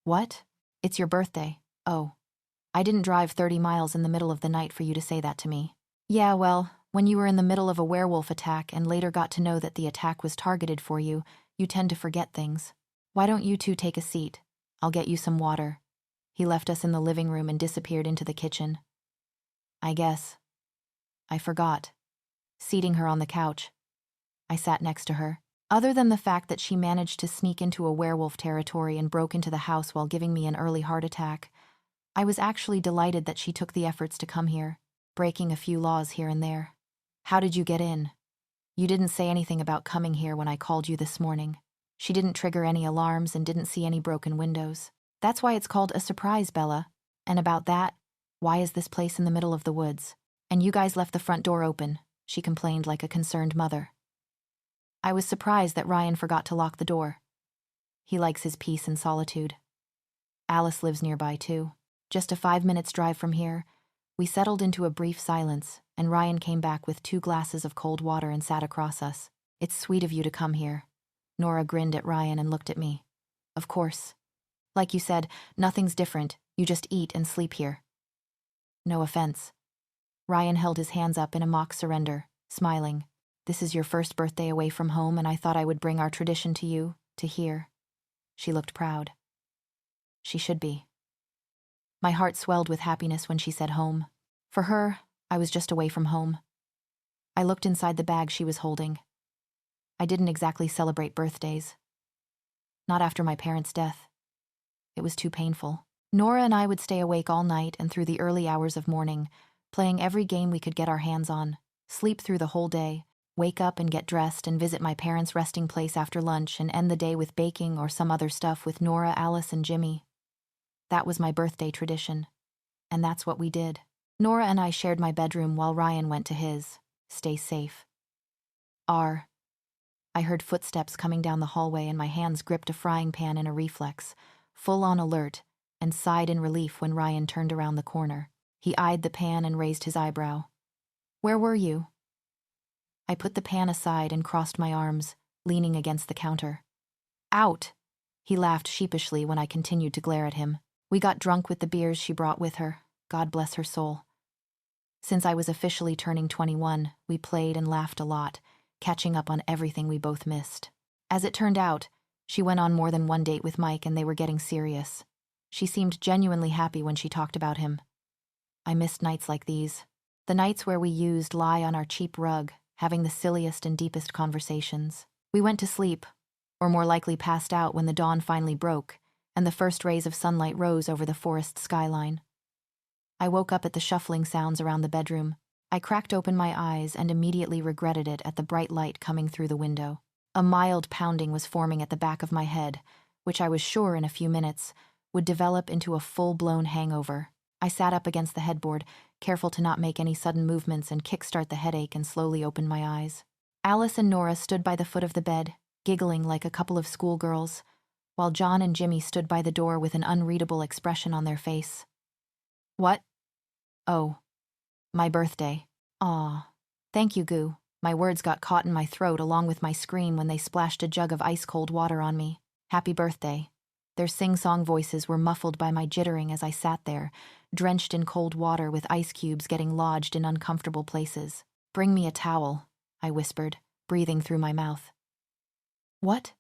What? It's your birthday. Oh. I didn't drive 30 miles in the middle of the night for you to say that to me. Yeah, well, when you were in the middle of a werewolf attack and later got to know that the attack was targeted for you, you tend to forget things. Why don't you two take a seat? I'll get you some water. He left us in the living room and disappeared into the kitchen. I guess. I forgot. seating her on the couch. I sat next to her. Other than the fact that she managed to sneak into a werewolf territory and broke into the house while giving me an early heart attack, I was actually delighted that she took the efforts to come here, breaking a few laws here and there. How did you get in? You didn't say anything about coming here when I called you this morning. She didn't trigger any alarms and didn't see any broken windows. That's why it's called a surprise, Bella. And about that, why is this place in the middle of the woods? And you guys left the front door open, she complained like a concerned mother. I was surprised that Ryan forgot to lock the door. He likes his peace and solitude. Alice lives nearby too. Just a 5 minutes drive from here, we settled into a brief silence, and Ryan came back with 2 glasses of cold water and sat across us. It's sweet of you to come here. Nora grinned at Ryan and looked at me. Of course. Like you said, nothing's different. You just eat and sleep here. No offense. Ryan held his hands up in a mock surrender, smiling. This is your first birthday away from home, and I thought I would bring our tradition to you, to here. She looked proud. She should be. My heart swelled with happiness when she said home. For her, I was just away from home. I looked inside the bag she was holding. I didn't exactly celebrate birthdays. Not after my parents' death. It was too painful. Nora and I would stay awake all night and through the early hours of morning, playing every game we could get our hands on, sleep through the whole day, wake up and get dressed and visit my parents' resting place after lunch and end the day with baking or some other stuff with Nora, Alice, and Jimmy. That was my birthday tradition. And that's what we did. Nora and I shared my bedroom while Ryan went to his. Stay safe. I heard footsteps coming down the hallway and my hands gripped a frying pan in a reflex, full on alert, and sighed in relief when Ryan turned around the corner. He eyed the pan and raised his eyebrow. Where were you? I put the pan aside and crossed my arms, leaning against the counter. Out! He laughed sheepishly when I continued to glare at him. We got drunk with the beers she brought with her. God bless her soul. Since I was officially turning 21, we played and laughed a lot, catching up on everything we both missed. As it turned out, she went on more than one date with Mike and they were getting serious. She seemed genuinely happy when she talked about him. I missed nights like these. The nights where we used lie on our cheap rug, having the silliest and deepest conversations. We went to sleep, or more likely passed out when the dawn finally broke, and the first rays of sunlight rose over the forest skyline. I woke up at the shuffling sounds around the bedroom. I cracked open my eyes and immediately regretted it at the bright light coming through the window. A mild pounding was forming at the back of my head, which I was sure in a few minutes would develop into a full-blown hangover. I sat up against the headboard, careful to not make any sudden movements and kickstart the headache, and slowly opened my eyes. Alice and Nora stood by the foot of the bed, giggling like a couple of schoolgirls, while John and Jimmy stood by the door with an unreadable expression on their face. What? Oh. My birthday. Aw. Thank you, Goo. My words got caught in my throat along with my scream when they splashed a jug of ice-cold water on me. Happy birthday. Their sing-song voices were muffled by my jittering as I sat there, drenched in cold water with ice cubes getting lodged in uncomfortable places. Bring me a towel, I whispered, breathing through my mouth. What?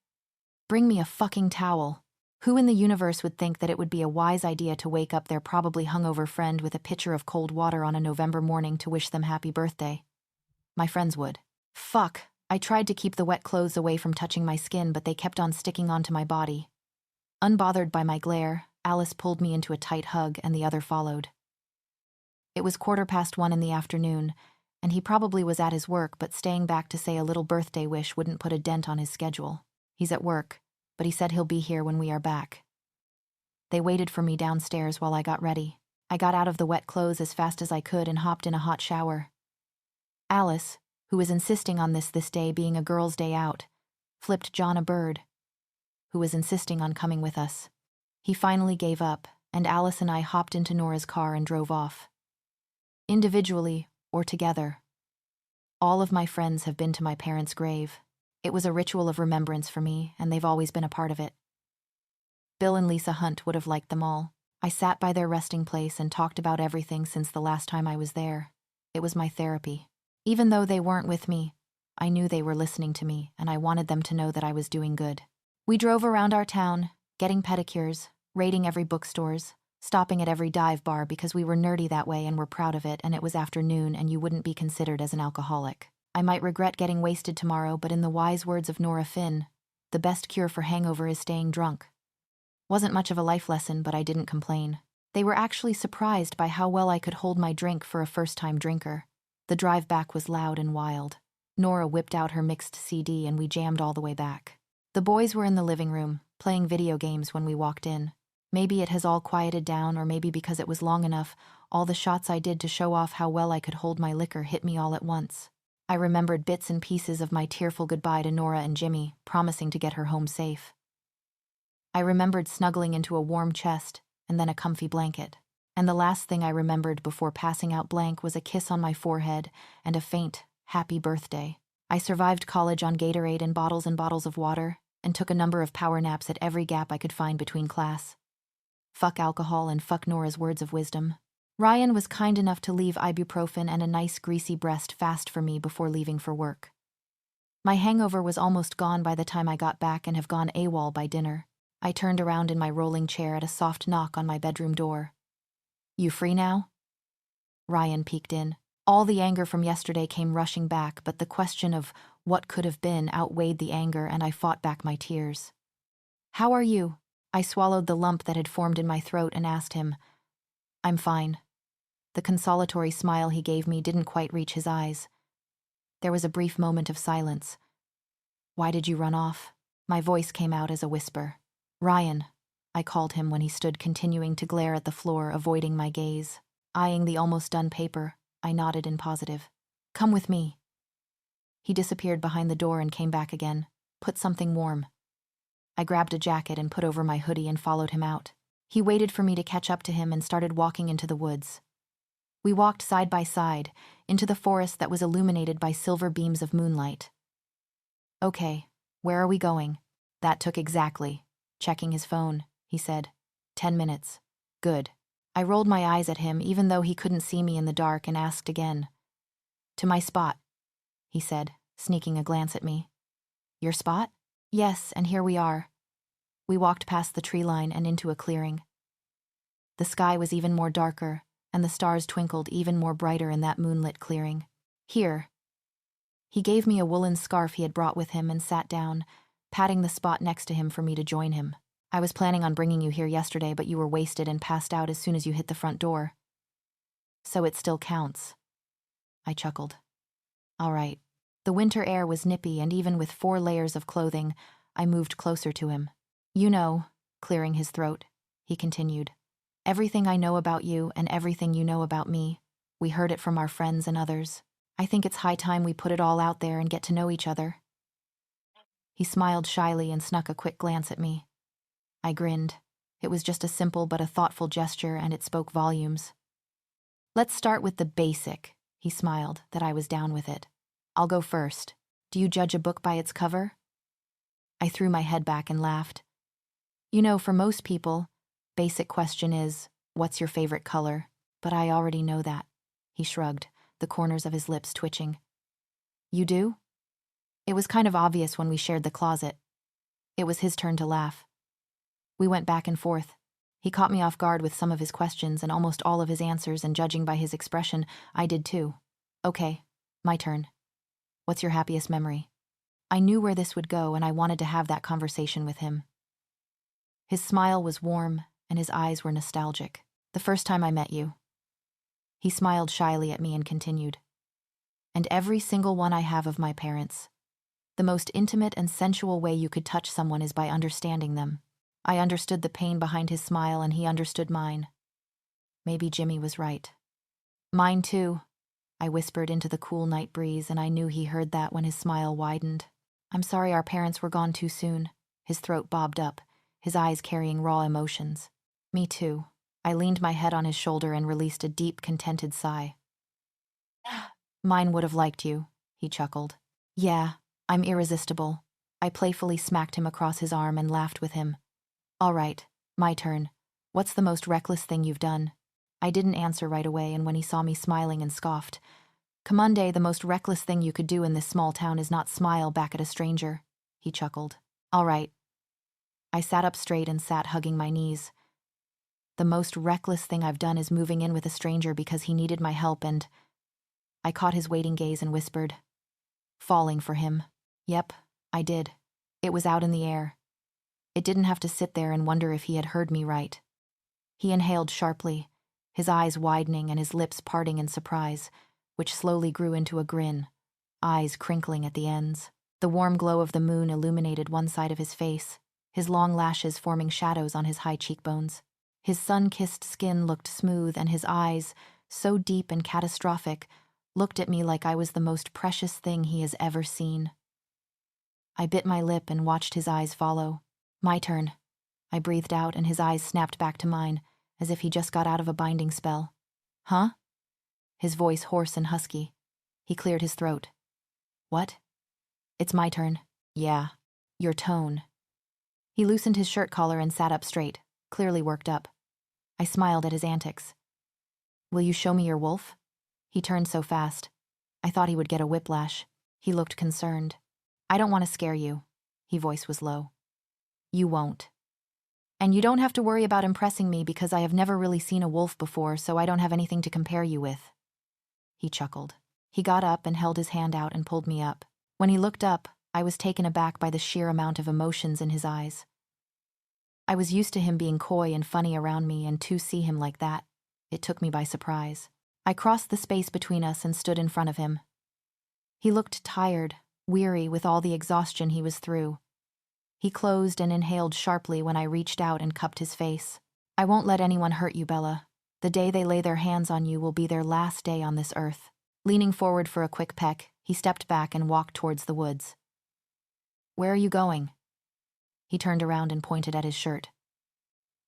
Bring me a fucking towel. Who in the universe would think that it would be a wise idea to wake up their probably hungover friend with a pitcher of cold water on a November morning to wish them happy birthday? My friends would. Fuck. I tried to keep the wet clothes away from touching my skin, but they kept on sticking onto my body. Unbothered by my glare, Alice pulled me into a tight hug and the other followed. It was 1:15 in the afternoon, and he probably was at his work but staying back to say a little birthday wish wouldn't put a dent on his schedule. He's at work, but he said he'll be here when we are back. They waited for me downstairs while I got ready. I got out of the wet clothes as fast as I could and hopped in a hot shower. Alice, who was insisting on this day being a girl's day out, flipped John a bird, who was insisting on coming with us. He finally gave up, and Alice and I hopped into Nora's car and drove off. Individually or together. All of my friends have been to my parents' grave. It was a ritual of remembrance for me, and they've always been a part of it. Bill and Lisa Hunt would have liked them all. I sat by their resting place and talked about everything since the last time I was there. It was my therapy. Even though they weren't with me, I knew they were listening to me, and I wanted them to know that I was doing good. We drove around our town, getting pedicures, raiding every bookstores, stopping at every dive bar because we were nerdy that way and were proud of it, and it was afternoon and you wouldn't be considered as an alcoholic. I might regret getting wasted tomorrow, but in the wise words of Nora Finn, the best cure for hangover is staying drunk. Wasn't much of a life lesson, but I didn't complain. They were actually surprised by how well I could hold my drink for a first-time drinker. The drive back was loud and wild. Nora whipped out her mixed CD and we jammed all the way back. The boys were in the living room, playing video games when we walked in. Maybe it has all quieted down, or maybe because it was long enough, all the shots I did to show off how well I could hold my liquor hit me all at once. I remembered bits and pieces of my tearful goodbye to Nora and Jimmy, promising to get her home safe. I remembered snuggling into a warm chest, and then a comfy blanket. And the last thing I remembered before passing out blank was a kiss on my forehead and a faint, happy birthday. I survived college on Gatorade and bottles of water, and took a number of power naps at every gap I could find between class. Fuck alcohol and fuck Nora's words of wisdom. Ryan was kind enough to leave ibuprofen and a nice greasy breast fast for me before leaving for work. My hangover was almost gone by the time I got back and have gone AWOL by dinner. I turned around in my rolling chair at a soft knock on my bedroom door. "You free now?" Ryan peeked in. All the anger from yesterday came rushing back, but the question of what could have been outweighed the anger, and I fought back my tears. "How are you?" I swallowed the lump that had formed in my throat and asked him. "I'm fine." The consolatory smile he gave me didn't quite reach his eyes. There was a brief moment of silence. "Why did you run off?" My voice came out as a whisper. "Ryan," I called him when he stood continuing to glare at the floor, avoiding my gaze. Eyeing the almost done paper, I nodded in positive. "Come with me." He disappeared behind the door and came back again. "Put something warm." I grabbed a jacket and put over my hoodie and followed him out. He waited for me to catch up to him and started walking into the woods. We walked side by side, into the forest that was illuminated by silver beams of moonlight. "Okay, where are we going?" "That took exactly," checking his phone, he said. 10 minutes. "Good." I rolled my eyes at him even though he couldn't see me in the dark and asked again. "To my spot," he said, sneaking a glance at me. "Your spot?" "Yes, and here we are." We walked past the tree line and into a clearing. The sky was even more darker, and the stars twinkled even more brighter in that moonlit clearing. "Here." He gave me a woolen scarf he had brought with him and sat down, patting the spot next to him for me to join him. "I was planning on bringing you here yesterday, but you were wasted and passed out as soon as you hit the front door." "So it still counts." I chuckled. "All right." The winter air was nippy, and even with 4 layers of clothing, I moved closer to him. "You know," clearing his throat, he continued, "everything I know about you and everything you know about me. We heard it from our friends and others. I think it's high time we put it all out there and get to know each other." He smiled shyly and snuck a quick glance at me. I grinned. It was just a simple but a thoughtful gesture, and it spoke volumes. "Let's start with the basic," he smiled, that I was down with it. "I'll go first. Do you judge a book by its cover?" I threw my head back and laughed. "You know, for most people, basic question is, what's your favorite color? But I already know that." He shrugged, the corners of his lips twitching. "You do?" It was kind of obvious when we shared the closet. It was his turn to laugh. We went back and forth. He caught me off guard with some of his questions and almost all of his answers, and judging by his expression, I did too. "Okay, my turn. What's your happiest memory?" I knew where this would go, and I wanted to have that conversation with him. His smile was warm, and his eyes were nostalgic. "The first time I met you." He smiled shyly at me and continued. "And every single one I have of my parents. The most intimate and sensual way you could touch someone is by understanding them." I understood the pain behind his smile, and he understood mine. Maybe Jimmy was right. "Mine too," I whispered into the cool night breeze, and I knew he heard that when his smile widened. "I'm sorry our parents were gone too soon." His throat bobbed up, his eyes carrying raw emotions. "Me too." I leaned my head on his shoulder and released a deep, contented sigh. "Mine would have liked you," he chuckled. "Yeah, I'm irresistible." I playfully smacked him across his arm and laughed with him. "All right, my turn. What's the most reckless thing you've done?" I didn't answer right away, and when he saw me smiling and scoffed. "Commonday, the most reckless thing you could do in this small town is not smile back at a stranger," he chuckled. "All right." I sat up straight and sat hugging my knees. "The most reckless thing I've done is moving in with a stranger because he needed my help, and..." I caught his waiting gaze and whispered, falling for him. Yep, I did. It was out in the air. It didn't have to sit there and wonder if he had heard me right. He inhaled sharply, his eyes widening and his lips parting in surprise, which slowly grew into a grin, eyes crinkling at the ends. The warm glow of the moon illuminated one side of his face, his long lashes forming shadows on his high cheekbones. His sun-kissed skin looked smooth, and his eyes, so deep and catastrophic, looked at me like I was the most precious thing he has ever seen. I bit my lip and watched his eyes follow. My turn. I breathed out, and his eyes snapped back to mine, as if he just got out of a binding spell. Huh? His voice hoarse and husky. He cleared his throat. What? It's my turn. Yeah. Your tone. He loosened his shirt collar and sat up straight, clearly worked up. I smiled at his antics. Will you show me your wolf? He turned so fast. I thought he would get a whiplash. He looked concerned. I don't want to scare you. His voice was low. You won't. And you don't have to worry about impressing me because I have never really seen a wolf before, so I don't have anything to compare you with. He chuckled. He got up and held his hand out and pulled me up. When he looked up, I was taken aback by the sheer amount of emotions in his eyes. I was used to him being coy and funny around me, and to see him like that, it took me by surprise. I crossed the space between us and stood in front of him. He looked tired, weary with all the exhaustion he was through. He closed and inhaled sharply when I reached out and cupped his face. I won't let anyone hurt you, Bella. The day they lay their hands on you will be their last day on this earth. Leaning forward for a quick peck, he stepped back and walked towards the woods. Where are you going? He turned around and pointed at his shirt.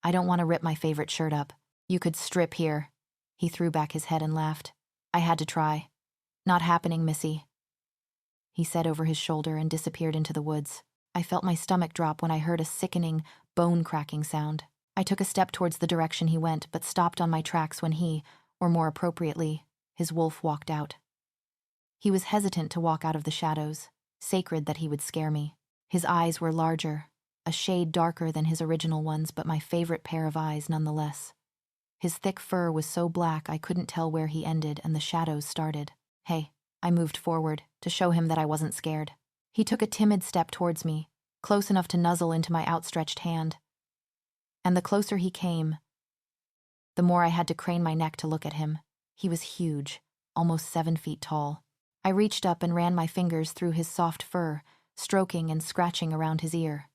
I don't want to rip my favorite shirt up. You could strip here. He threw back his head and laughed. I had to try. Not happening, Missy. He said over his shoulder and disappeared into the woods. I felt my stomach drop when I heard a sickening, bone-cracking sound. I took a step towards the direction he went, but stopped on my tracks when he, or more appropriately, his wolf walked out. He was hesitant to walk out of the shadows, sacred that he would scare me. His eyes were larger, a shade darker than his original ones, but my favorite pair of eyes nonetheless. His thick fur was so black I couldn't tell where he ended and the shadows started. Hey, I moved forward, to show him that I wasn't scared. He took a timid step towards me, close enough to nuzzle into my outstretched hand. And the closer he came, the more I had to crane my neck to look at him. He was huge, almost 7 feet tall. I reached up and ran my fingers through his soft fur, stroking and scratching around his ear.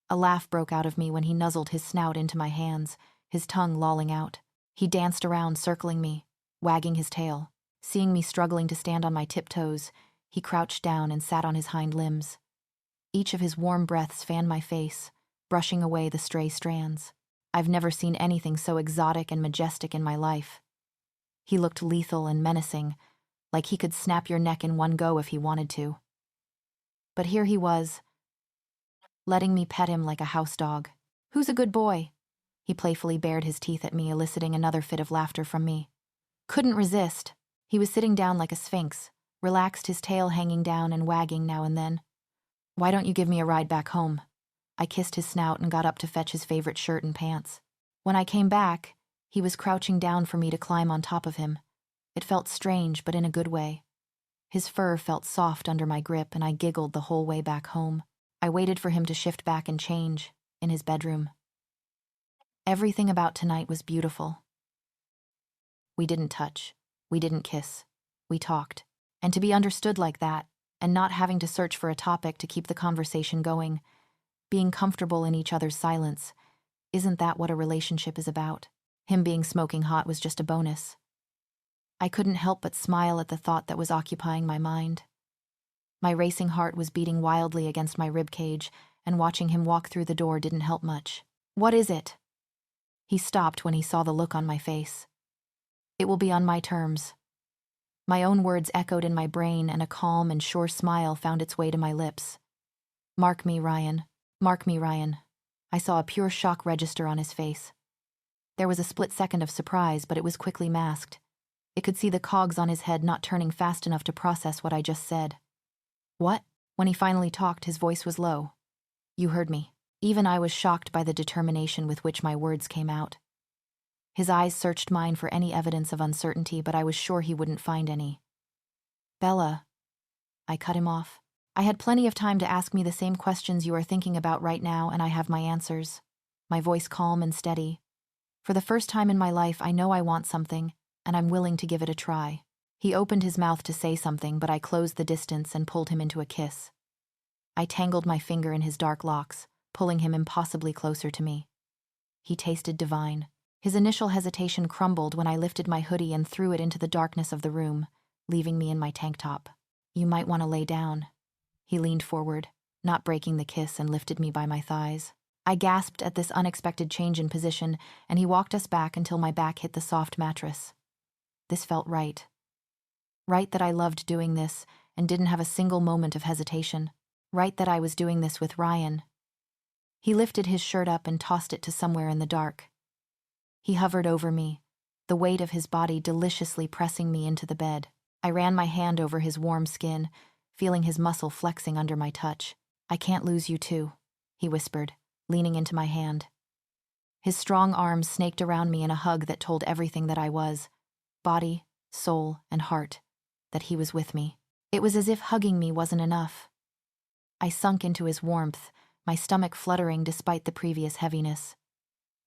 A laugh broke out of me when he nuzzled his snout into my hands, his tongue lolling out. He danced around, circling me, wagging his tail. Seeing me struggling to stand on my tiptoes, he crouched down and sat on his hind limbs. Each of his warm breaths fanned my face, brushing away the stray strands. I've never seen anything so exotic and majestic in my life. He looked lethal and menacing, like he could snap your neck in one go if he wanted to. But here he was, letting me pet him like a house dog. Who's a good boy? He playfully bared his teeth at me, eliciting another fit of laughter from me. Couldn't resist. He was sitting down like a sphinx, relaxed, his tail hanging down and wagging now and then. Why don't you give me a ride back home? I kissed his snout and got up to fetch his favorite shirt and pants. When I came back, he was crouching down for me to climb on top of him. It felt strange, but in a good way. His fur felt soft under my grip, and I giggled the whole way back home. I waited for him to shift back and change, in his bedroom. Everything about tonight was beautiful. We didn't touch. We didn't kiss. We talked. And to be understood like that, and not having to search for a topic to keep the conversation going, being comfortable in each other's silence, isn't that what a relationship is about? Him being smoking hot was just a bonus. I couldn't help but smile at the thought that was occupying my mind. My racing heart was beating wildly against my ribcage, and watching him walk through the door didn't help much. What is it? He stopped when he saw the look on my face. It will be on my terms. My own words echoed in my brain, and a calm and sure smile found its way to my lips. Mark me, Ryan. Mark me, Ryan. I saw a pure shock register on his face. There was a split second of surprise, but it was quickly masked. It could see the cogs on his head not turning fast enough to process what I just said. What? When he finally talked, his voice was low. You heard me. Even I was shocked by the determination with which my words came out. His eyes searched mine for any evidence of uncertainty, but I was sure he wouldn't find any. Bella. I cut him off. I had plenty of time to ask me the same questions you are thinking about right now, and I have my answers. My voice calm and steady. For the first time in my life, I know I want something, and I'm willing to give it a try. He opened his mouth to say something, but I closed the distance and pulled him into a kiss. I tangled my finger in his dark locks, pulling him impossibly closer to me. He tasted divine. His initial hesitation crumbled when I lifted my hoodie and threw it into the darkness of the room, leaving me in my tank top. You might want to lay down. He leaned forward, not breaking the kiss, and lifted me by my thighs. I gasped at this unexpected change in position, and he walked us back until my back hit the soft mattress. This felt right. Right that I loved doing this and didn't have a single moment of hesitation. Right that I was doing this with Ryan. He lifted his shirt up and tossed it to somewhere in the dark. He hovered over me, the weight of his body deliciously pressing me into the bed. I ran my hand over his warm skin, feeling his muscle flexing under my touch. I can't lose you too, he whispered, leaning into my hand. His strong arms snaked around me in a hug that told everything that I was, body, soul, and heart, that he was with me. It was as if hugging me wasn't enough. I sunk into his warmth, my stomach fluttering despite the previous heaviness.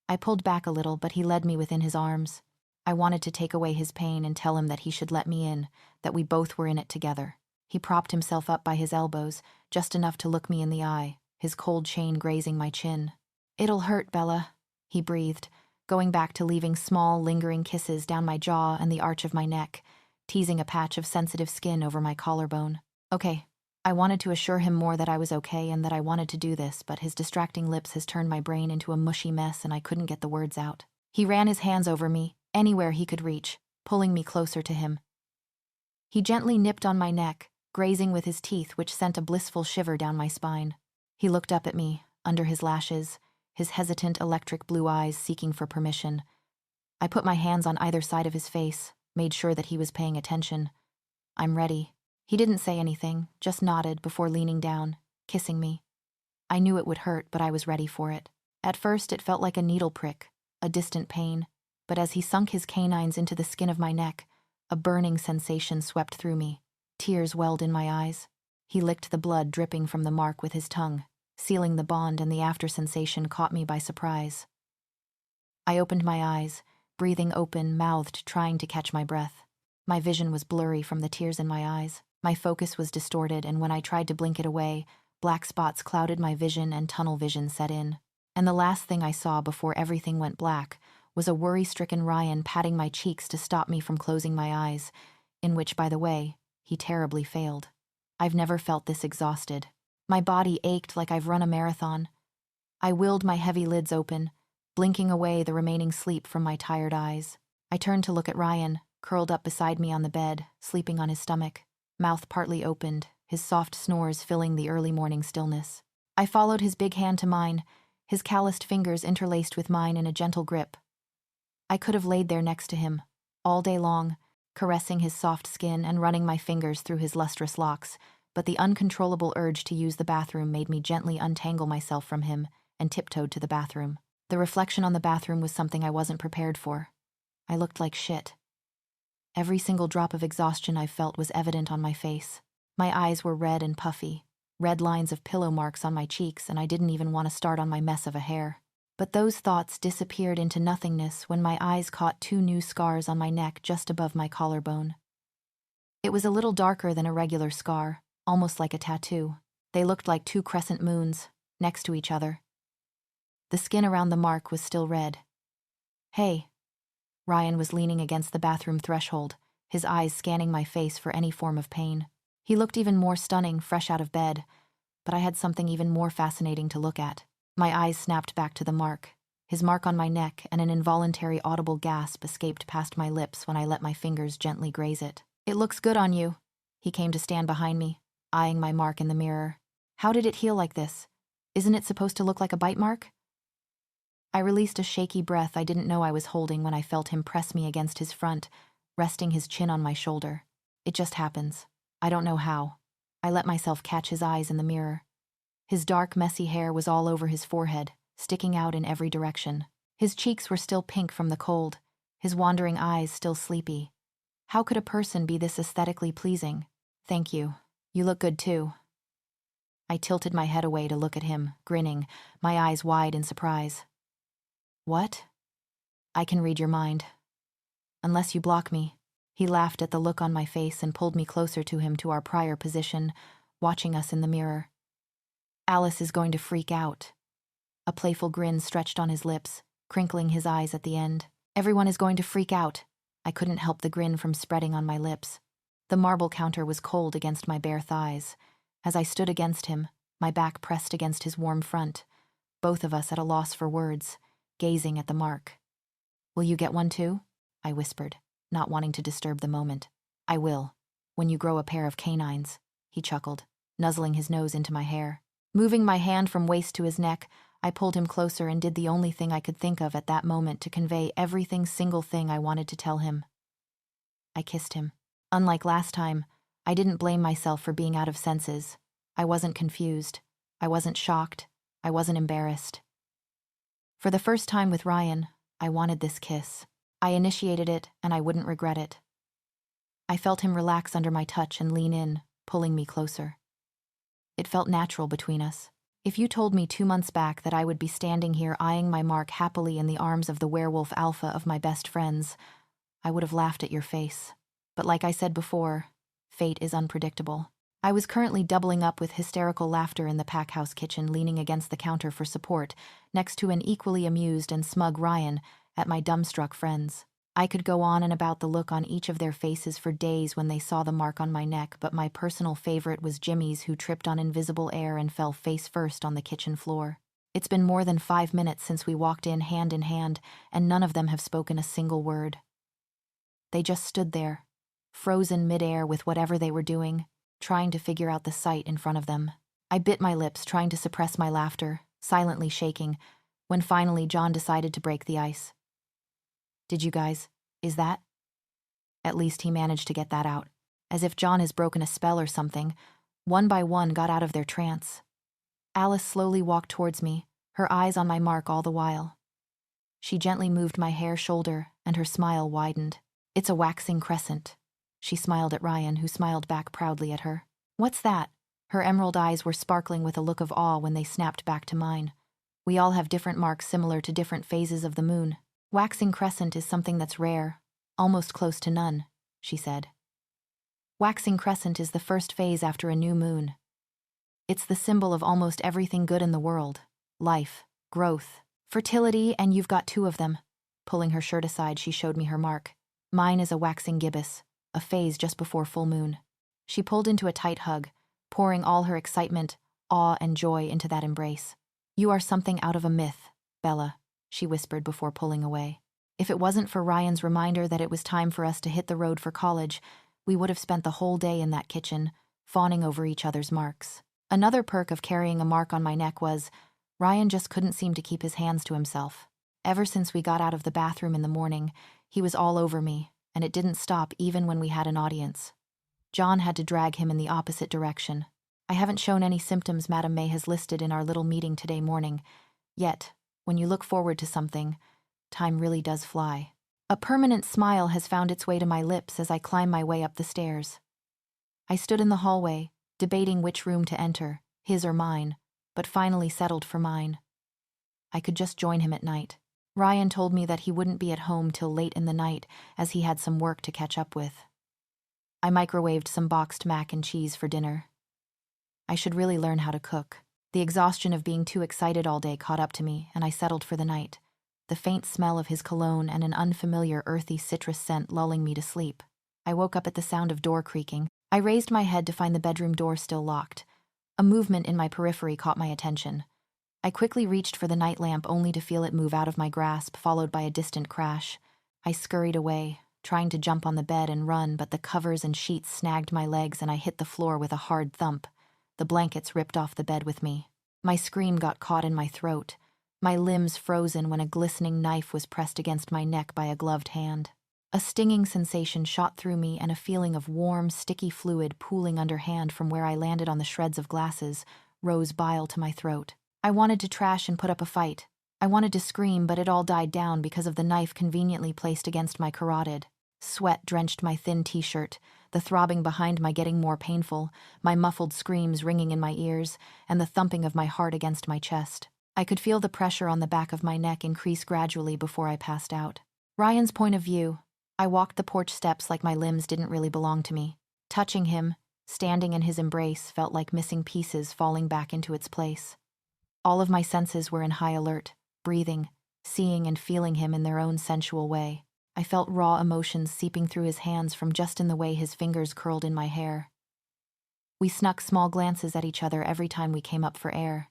I pulled back a little, but he led me within his arms. I wanted to take away his pain and tell him that he should let me in, that we both were in it together. He propped himself up by his elbows, just enough to look me in the eye, his cold chain grazing my chin. "It'll hurt, Bella," he breathed, going back to leaving small, lingering kisses down my jaw and the arch of my neck, teasing a patch of sensitive skin over my collarbone. Okay. I wanted to assure him more that I was okay and that I wanted to do this, but his distracting lips has turned my brain into a mushy mess and I couldn't get the words out. He ran his hands over me, anywhere he could reach, pulling me closer to him. He gently nipped on my neck, grazing with his teeth, which sent a blissful shiver down my spine. He looked up at me, under his lashes, his hesitant electric blue eyes seeking for permission. I put my hands on either side of his face, made sure that he was paying attention. "I'm ready." He didn't say anything, just nodded before leaning down, kissing me. I knew it would hurt, but I was ready for it. At first, it felt like a needle prick, a distant pain, but as he sunk his canines into the skin of my neck, a burning sensation swept through me. Tears welled in my eyes. He licked the blood dripping from the mark with his tongue, sealing the bond, and the after sensation caught me by surprise. I opened my eyes, breathing open, mouthed, trying to catch my breath. My vision was blurry from the tears in my eyes. My focus was distorted, and when I tried to blink it away, black spots clouded my vision and tunnel vision set in. And the last thing I saw before everything went black was a worry-stricken Ryan patting my cheeks to stop me from closing my eyes, in which, by the way, he terribly failed. I've never felt this exhausted. My body ached like I've run a marathon. I willed my heavy lids open, blinking away the remaining sleep from my tired eyes. I turned to look at Ryan, curled up beside me on the bed, sleeping on his stomach, mouth partly opened, his soft snores filling the early morning stillness. I followed his big hand to mine, his calloused fingers interlaced with mine in a gentle grip. I could have laid there next to him, all day long, caressing his soft skin and running my fingers through his lustrous locks, but the uncontrollable urge to use the bathroom made me gently untangle myself from him and tiptoed to the bathroom. The reflection on the bathroom was something I wasn't prepared for. I looked like shit. Every single drop of exhaustion I felt was evident on my face. My eyes were red and puffy, red lines of pillow marks on my cheeks, and I didn't even want to start on my mess of a hair. But those thoughts disappeared into nothingness when my eyes caught 2 new scars on my neck just above my collarbone. It was a little darker than a regular scar, almost like a tattoo. They looked like 2 crescent moons, next to each other. The skin around the mark was still red. "Hey." Ryan was leaning against the bathroom threshold, his eyes scanning my face for any form of pain. He looked even more stunning, fresh out of bed, but I had something even more fascinating to look at. My eyes snapped back to the mark, his mark on my neck, and an involuntary audible gasp escaped past my lips when I let my fingers gently graze it. "It looks good on you." He came to stand behind me, eyeing my mark in the mirror. "How did it heal like this? Isn't it supposed to look like a bite mark?" I released a shaky breath I didn't know I was holding when I felt him press me against his front, resting his chin on my shoulder. "It just happens. I don't know how." I let myself catch his eyes in the mirror. His dark, messy hair was all over his forehead, sticking out in every direction. His cheeks were still pink from the cold, his wandering eyes still sleepy. How could a person be this aesthetically pleasing? "Thank you." You look good too. I tilted my head away to look at him, grinning, my eyes wide in surprise. What? I can read your mind. Unless you block me. He laughed at the look on my face and pulled me closer to him to our prior position, watching us in the mirror. Alice is going to freak out. A playful grin stretched on his lips, crinkling his eyes at the end. Everyone is going to freak out. I couldn't help the grin from spreading on my lips. The marble counter was cold against my bare thighs. As I stood against him, my back pressed against his warm front, both of us at a loss for words, gazing at the mark. Will you get one too? I whispered, not wanting to disturb the moment. I will. When you grow a pair of canines, he chuckled, nuzzling his nose into my hair. Moving my hand from waist to his neck, I pulled him closer and did the only thing I could think of at that moment to convey single thing I wanted to tell him. I kissed him. Unlike last time, I didn't blame myself for being out of senses. I wasn't confused. I wasn't shocked. I wasn't embarrassed. For the first time with Ryan, I wanted this kiss. I initiated it, and I wouldn't regret it. I felt him relax under my touch and lean in, pulling me closer. It felt natural between us. If you told me 2 months back that I would be standing here eyeing my mark happily in the arms of the werewolf alpha of my best friends, I would have laughed at your face. But like I said before, fate is unpredictable. I was currently doubling up with hysterical laughter in the pack house kitchen, leaning against the counter for support, next to an equally amused and smug Ryan at my dumbstruck friends. I could go on and about the look on each of their faces for days when they saw the mark on my neck, but my personal favorite was Jimmy's, who tripped on invisible air and fell face first on the kitchen floor. It's been more than 5 minutes since we walked in hand, and none of them have spoken a single word. They just stood there, frozen midair with whatever they were doing, trying to figure out the sight in front of them. I bit my lips, trying to suppress my laughter, silently shaking, when finally John decided to break the ice. Did you guys? Is that? At least he managed to get that out. As if John has broken a spell or something, one by one got out of their trance. Alice slowly walked towards me, her eyes on my mark all the while. She gently moved my hair shoulder, and her smile widened. It's a waxing crescent. She smiled at Ryan, who smiled back proudly at her. What's that? Her emerald eyes were sparkling with a look of awe when they snapped back to mine. We all have different marks similar to different phases of the moon. Waxing crescent is something that's rare, almost close to none, she said. Waxing crescent is the first phase after a new moon. It's the symbol of almost everything good in the world. Life, growth, fertility, and you've got 2 of them. Pulling her shirt aside, she showed me her mark. Mine is a waxing gibbous, a phase just before full moon. She pulled into a tight hug, pouring all her excitement, awe, and joy into that embrace. You are something out of a myth, Bella, she whispered before pulling away. If it wasn't for Ryan's reminder that it was time for us to hit the road for college, we would have spent the whole day in that kitchen, fawning over each other's marks. Another perk of carrying a mark on my neck was, Ryan just couldn't seem to keep his hands to himself. Ever since we got out of the bathroom in the morning, he was all over me, and it didn't stop even when we had an audience. John had to drag him in the opposite direction. I haven't shown any symptoms Madame May has listed in our little meeting today morning, yet, when you look forward to something, time really does fly. A permanent smile has found its way to my lips as I climb my way up the stairs. I stood in the hallway, debating which room to enter, his or mine, but finally settled for mine. I could just join him at night. Ryan told me that he wouldn't be at home till late in the night, as he had some work to catch up with. I microwaved some boxed mac and cheese for dinner. I should really learn how to cook. The exhaustion of being too excited all day caught up to me, and I settled for the night, the faint smell of his cologne and an unfamiliar earthy citrus scent lulling me to sleep. I woke up at the sound of door creaking. I raised my head to find the bedroom door still locked. A movement in my periphery caught my attention. I quickly reached for the night lamp only to feel it move out of my grasp, followed by a distant crash. I scurried away, trying to jump on the bed and run, but the covers and sheets snagged my legs and I hit the floor with a hard thump. The blankets ripped off the bed with me. My scream got caught in my throat, my limbs frozen when a glistening knife was pressed against my neck by a gloved hand. A stinging sensation shot through me and a feeling of warm, sticky fluid pooling underhand from where I landed on the shreds of glasses rose bile to my throat. I wanted to trash and put up a fight. I wanted to scream, but it all died down because of the knife conveniently placed against my carotid. Sweat drenched my thin t-shirt, the throbbing behind my getting more painful, my muffled screams ringing in my ears, and the thumping of my heart against my chest. I could feel the pressure on the back of my neck increase gradually before I passed out. Ryan's point of view. I walked the porch steps like my limbs didn't really belong to me. Touching him, standing in his embrace, felt like missing pieces falling back into its place. All of my senses were in high alert, breathing, seeing and feeling him in their own sensual way. I felt raw emotions seeping through his hands from just in the way his fingers curled in my hair. We snuck small glances at each other every time we came up for air.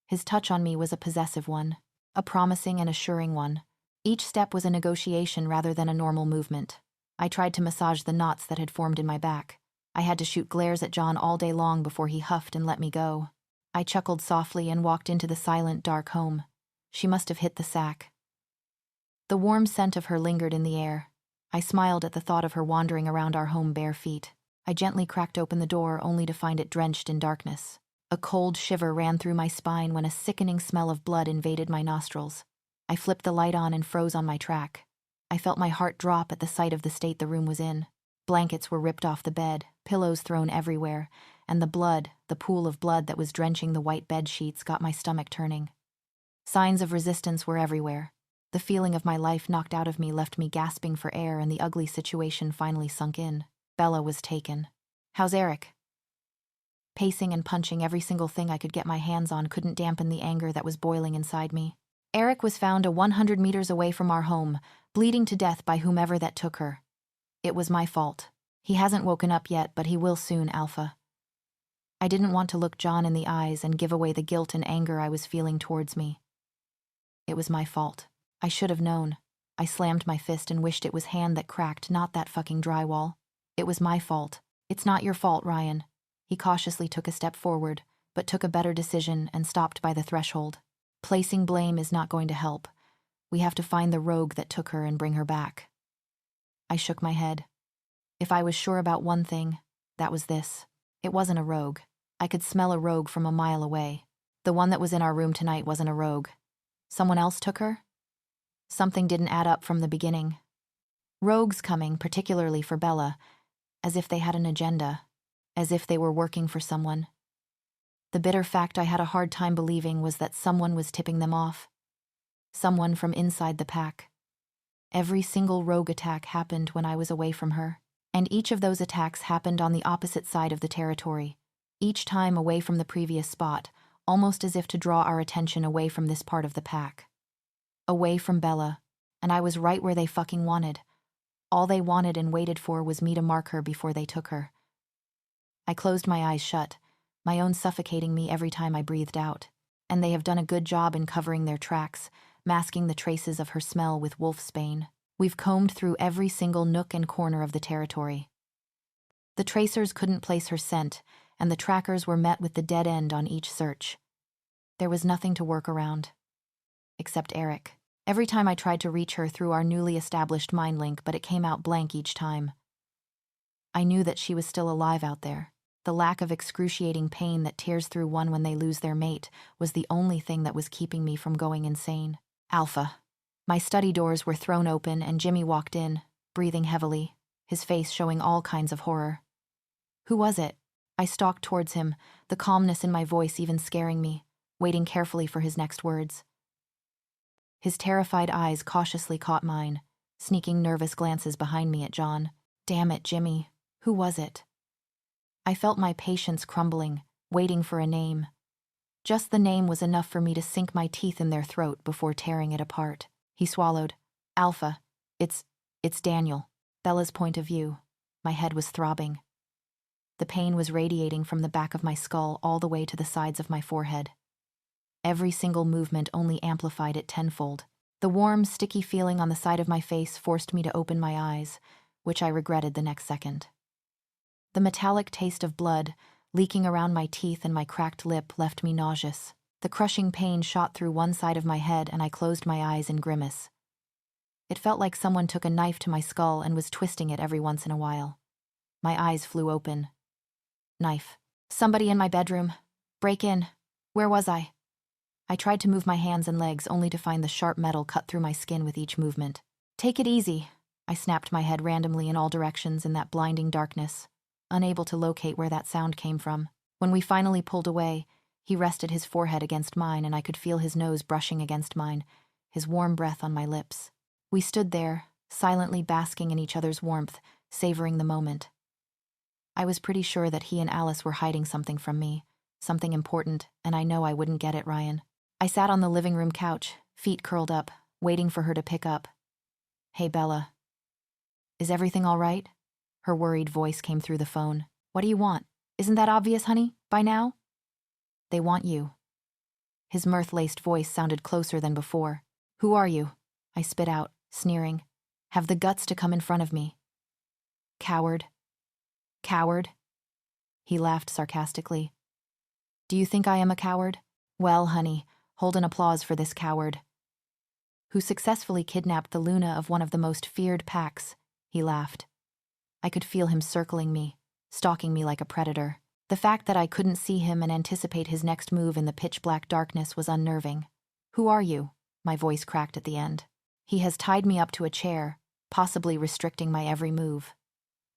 His touch on me was a possessive one, a promising and assuring one. Each step was a negotiation rather than a normal movement. I tried to massage the knots that had formed in my back. I had to shoot glares at John all day long before he huffed and let me go. I chuckled softly and walked into the silent, dark home. She must have hit the sack. The warm scent of her lingered in the air. I smiled at the thought of her wandering around our home bare feet. I gently cracked open the door only to find it drenched in darkness. A cold shiver ran through my spine when a sickening smell of blood invaded my nostrils. I flipped the light on and froze on my track. I felt my heart drop at the sight of the state the room was in. Blankets were ripped off the bed, pillows thrown everywhere, and the pool of blood that was drenching the white bed sheets got my stomach turning. Signs of resistance were everywhere. The feeling of my life knocked out of me left me gasping for air, and the ugly situation finally sunk in. Bella was taken. How's Eric? Pacing and punching every single thing I could get my hands on couldn't dampen the anger that was boiling inside me. Eric was found 100 meters away from our home, bleeding to death by whomever that took her. It was my fault. He hasn't woken up yet, but he will soon, Alpha. I didn't want to look John in the eyes and give away the guilt and anger I was feeling towards me. It was my fault. I should have known. I slammed my fist and wished it was hand that cracked, not that fucking drywall. It was my fault. It's not your fault, Ryan. He cautiously took a step forward, but took a better decision and stopped by the threshold. Placing blame is not going to help. We have to find the rogue that took her and bring her back. I shook my head. If I was sure about one thing, that was this. It wasn't a rogue. I could smell a rogue from a mile away. The one that was in our room tonight wasn't a rogue. Someone else took her? Something didn't add up from the beginning. Rogues coming, particularly for Bella, as if they had an agenda, as if they were working for someone. The bitter fact I had a hard time believing was that someone was tipping them off. Someone from inside the pack. Every single rogue attack happened when I was away from her, and each of those attacks happened on the opposite side of the territory, each time away from the previous spot, almost as if to draw our attention away from this part of the pack. Away from Bella, and I was right where they fucking wanted. All they wanted and waited for was me to mark her before they took her. I closed my eyes shut, my own suffocating me every time I breathed out, and they have done a good job in covering their tracks, masking the traces of her smell with wolfsbane. We've combed through every single nook and corner of the territory. The tracers couldn't place her scent, and the trackers were met with the dead end on each search. There was nothing to work around. Except Eric. Every time I tried to reach her through our newly established mind link, but it came out blank each time. I knew that she was still alive out there. The lack of excruciating pain that tears through one when they lose their mate was the only thing that was keeping me from going insane. Alpha. My study doors were thrown open and Jimmy walked in, breathing heavily, his face showing all kinds of horror. Who was it? I stalked towards him, the calmness in my voice even scaring me, waiting carefully for his next words. His terrified eyes cautiously caught mine, sneaking nervous glances behind me at John. Damn it, Jimmy. Who was it? I felt my patience crumbling, waiting for a name. Just the name was enough for me to sink my teeth in their throat before tearing it apart. He swallowed. Alpha. It's Daniel. Bella's point of view. My head was throbbing. The pain was radiating from the back of my skull all the way to the sides of my forehead. Every single movement only amplified it tenfold. The warm, sticky feeling on the side of my face forced me to open my eyes, which I regretted the next second. The metallic taste of blood, leaking around my teeth and my cracked lip, left me nauseous. The crushing pain shot through one side of my head and I closed my eyes in grimace. It felt like someone took a knife to my skull and was twisting it every once in a while. My eyes flew open. Knife. Somebody in my bedroom. Break in. Where was I? I tried to move my hands and legs only to find the sharp metal cut through my skin with each movement. Take it easy. I snapped my head randomly in all directions in that blinding darkness, unable to locate where that sound came from. When we finally pulled away, he rested his forehead against mine and I could feel his nose brushing against mine, his warm breath on my lips. We stood there, silently basking in each other's warmth, savoring the moment. I was pretty sure that he and Alice were hiding something from me, something important, and I know I wouldn't get it, Ryan. I sat on the living room couch, feet curled up, waiting for her to pick up. "Hey, Bella. Is everything all right?" Her worried voice came through the phone. "What do you want? Isn't that obvious, honey, by now?" "They want you." His mirth-laced voice sounded closer than before. "Who are you?" I spit out, sneering. "Have the guts to come in front of me." "Coward." "Coward?" He laughed sarcastically. "Do you think I am a coward? Well, honey, hold an applause for this coward." "Who successfully kidnapped the Luna of one of the most feared packs," he laughed. I could feel him circling me, stalking me like a predator. The fact that I couldn't see him and anticipate his next move in the pitch-black darkness was unnerving. "Who are you?" My voice cracked at the end. "He has tied me up to a chair, possibly restricting my every move.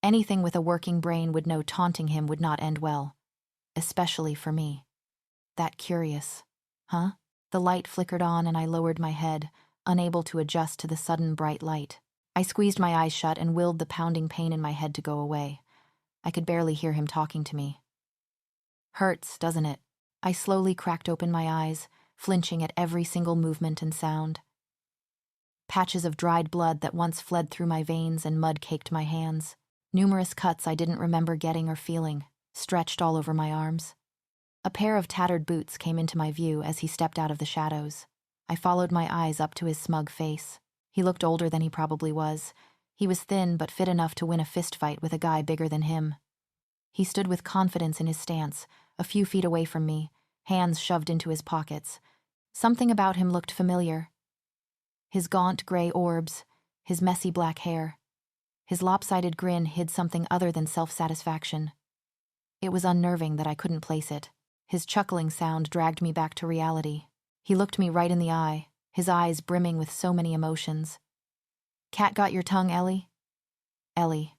Anything with a working brain would know taunting him would not end well, especially for me." "That curious, huh?" The light flickered on and I lowered my head, unable to adjust to the sudden bright light. I squeezed my eyes shut and willed the pounding pain in my head to go away. I could barely hear him talking to me. "Hurts, doesn't it?" I slowly cracked open my eyes, flinching at every single movement and sound. Patches of dried blood that once fled through my veins and mud caked my hands. Numerous cuts I didn't remember getting or feeling, stretched all over my arms. A pair of tattered boots came into my view as he stepped out of the shadows. I followed my eyes up to his smug face. He looked older than he probably was. He was thin but fit enough to win a fistfight with a guy bigger than him. He stood with confidence in his stance, a few feet away from me, hands shoved into his pockets. Something about him looked familiar. His gaunt gray orbs, his messy black hair. His lopsided grin hid something other than self-satisfaction. It was unnerving that I couldn't place it. His chuckling sound dragged me back to reality. He looked me right in the eye, his eyes brimming with so many emotions. "Cat got your tongue, Ellie?" "Ellie."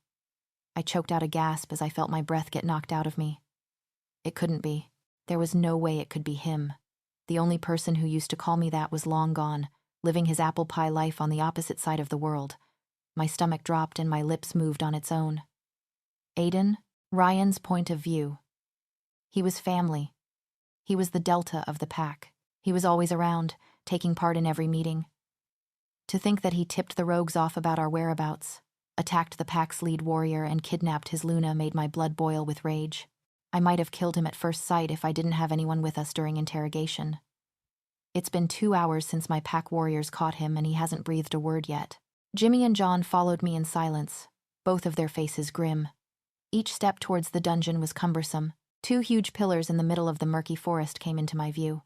I choked out a gasp as I felt my breath get knocked out of me. It couldn't be. There was no way it could be him. The only person who used to call me that was long gone, living his apple pie life on the opposite side of the world. My stomach dropped and my lips moved on its own. Aiden, Ryan's point of view. He was family. He was the delta of the pack. He was always around, taking part in every meeting. To think that he tipped the rogues off about our whereabouts, attacked the pack's lead warrior, and kidnapped his Luna made my blood boil with rage. I might have killed him at first sight if I didn't have anyone with us during interrogation. It's been 2 hours since my pack warriors caught him and he hasn't breathed a word yet. Jimmy and John followed me in silence, both of their faces grim. Each step towards the dungeon was cumbersome. 2 huge pillars in the middle of the murky forest came into my view.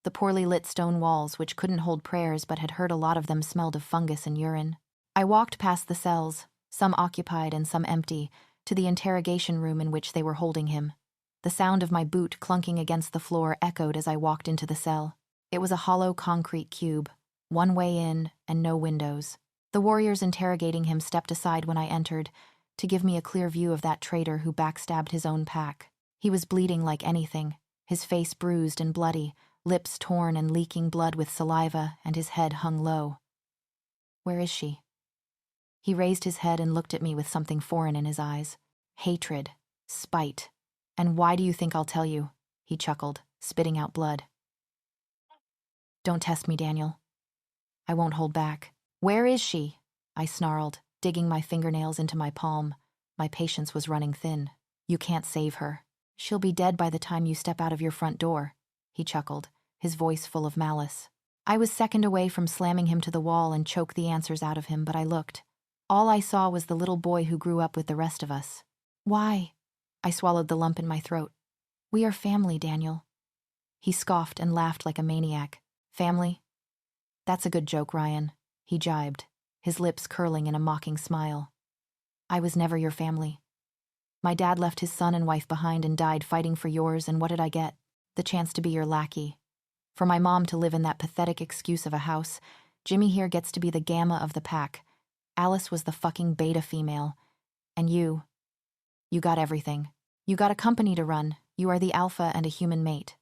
The poorly lit stone walls, which couldn't hold prayers but had heard a lot of them, smelled of fungus and urine. I walked past the cells, some occupied and some empty, to the interrogation room in which they were holding him. The sound of my boot clunking against the floor echoed as I walked into the cell. It was a hollow concrete cube, one way in and no windows. The warriors interrogating him stepped aside when I entered, to give me a clear view of that traitor who backstabbed his own pack. He was bleeding like anything, his face bruised and bloody, lips torn and leaking blood with saliva, and his head hung low. "Where is she?" He raised his head and looked at me with something foreign in his eyes. Hatred, spite. "And why do you think I'll tell you?" He chuckled, spitting out blood. "Don't test me, Daniel. I won't hold back." "Where is she?" I snarled, digging my fingernails into my palm. My patience was running thin. "You can't save her. She'll be dead by the time you step out of your front door," he chuckled, his voice full of malice. I was second away from slamming him to the wall and choke the answers out of him, but I looked. All I saw was the little boy who grew up with the rest of us. "Why?" I swallowed the lump in my throat. "We are family, Daniel." He scoffed and laughed like a maniac. "Family? That's a good joke, Ryan," he jibed, his lips curling in a mocking smile. "I was never your family. My dad left his son and wife behind and died fighting for yours, and what did I get? The chance to be your lackey. For my mom to live in that pathetic excuse of a house, Jimmy here gets to be the gamma of the pack, Alice was the fucking beta female. And you got everything. You got a company to run. You are the alpha and a human mate.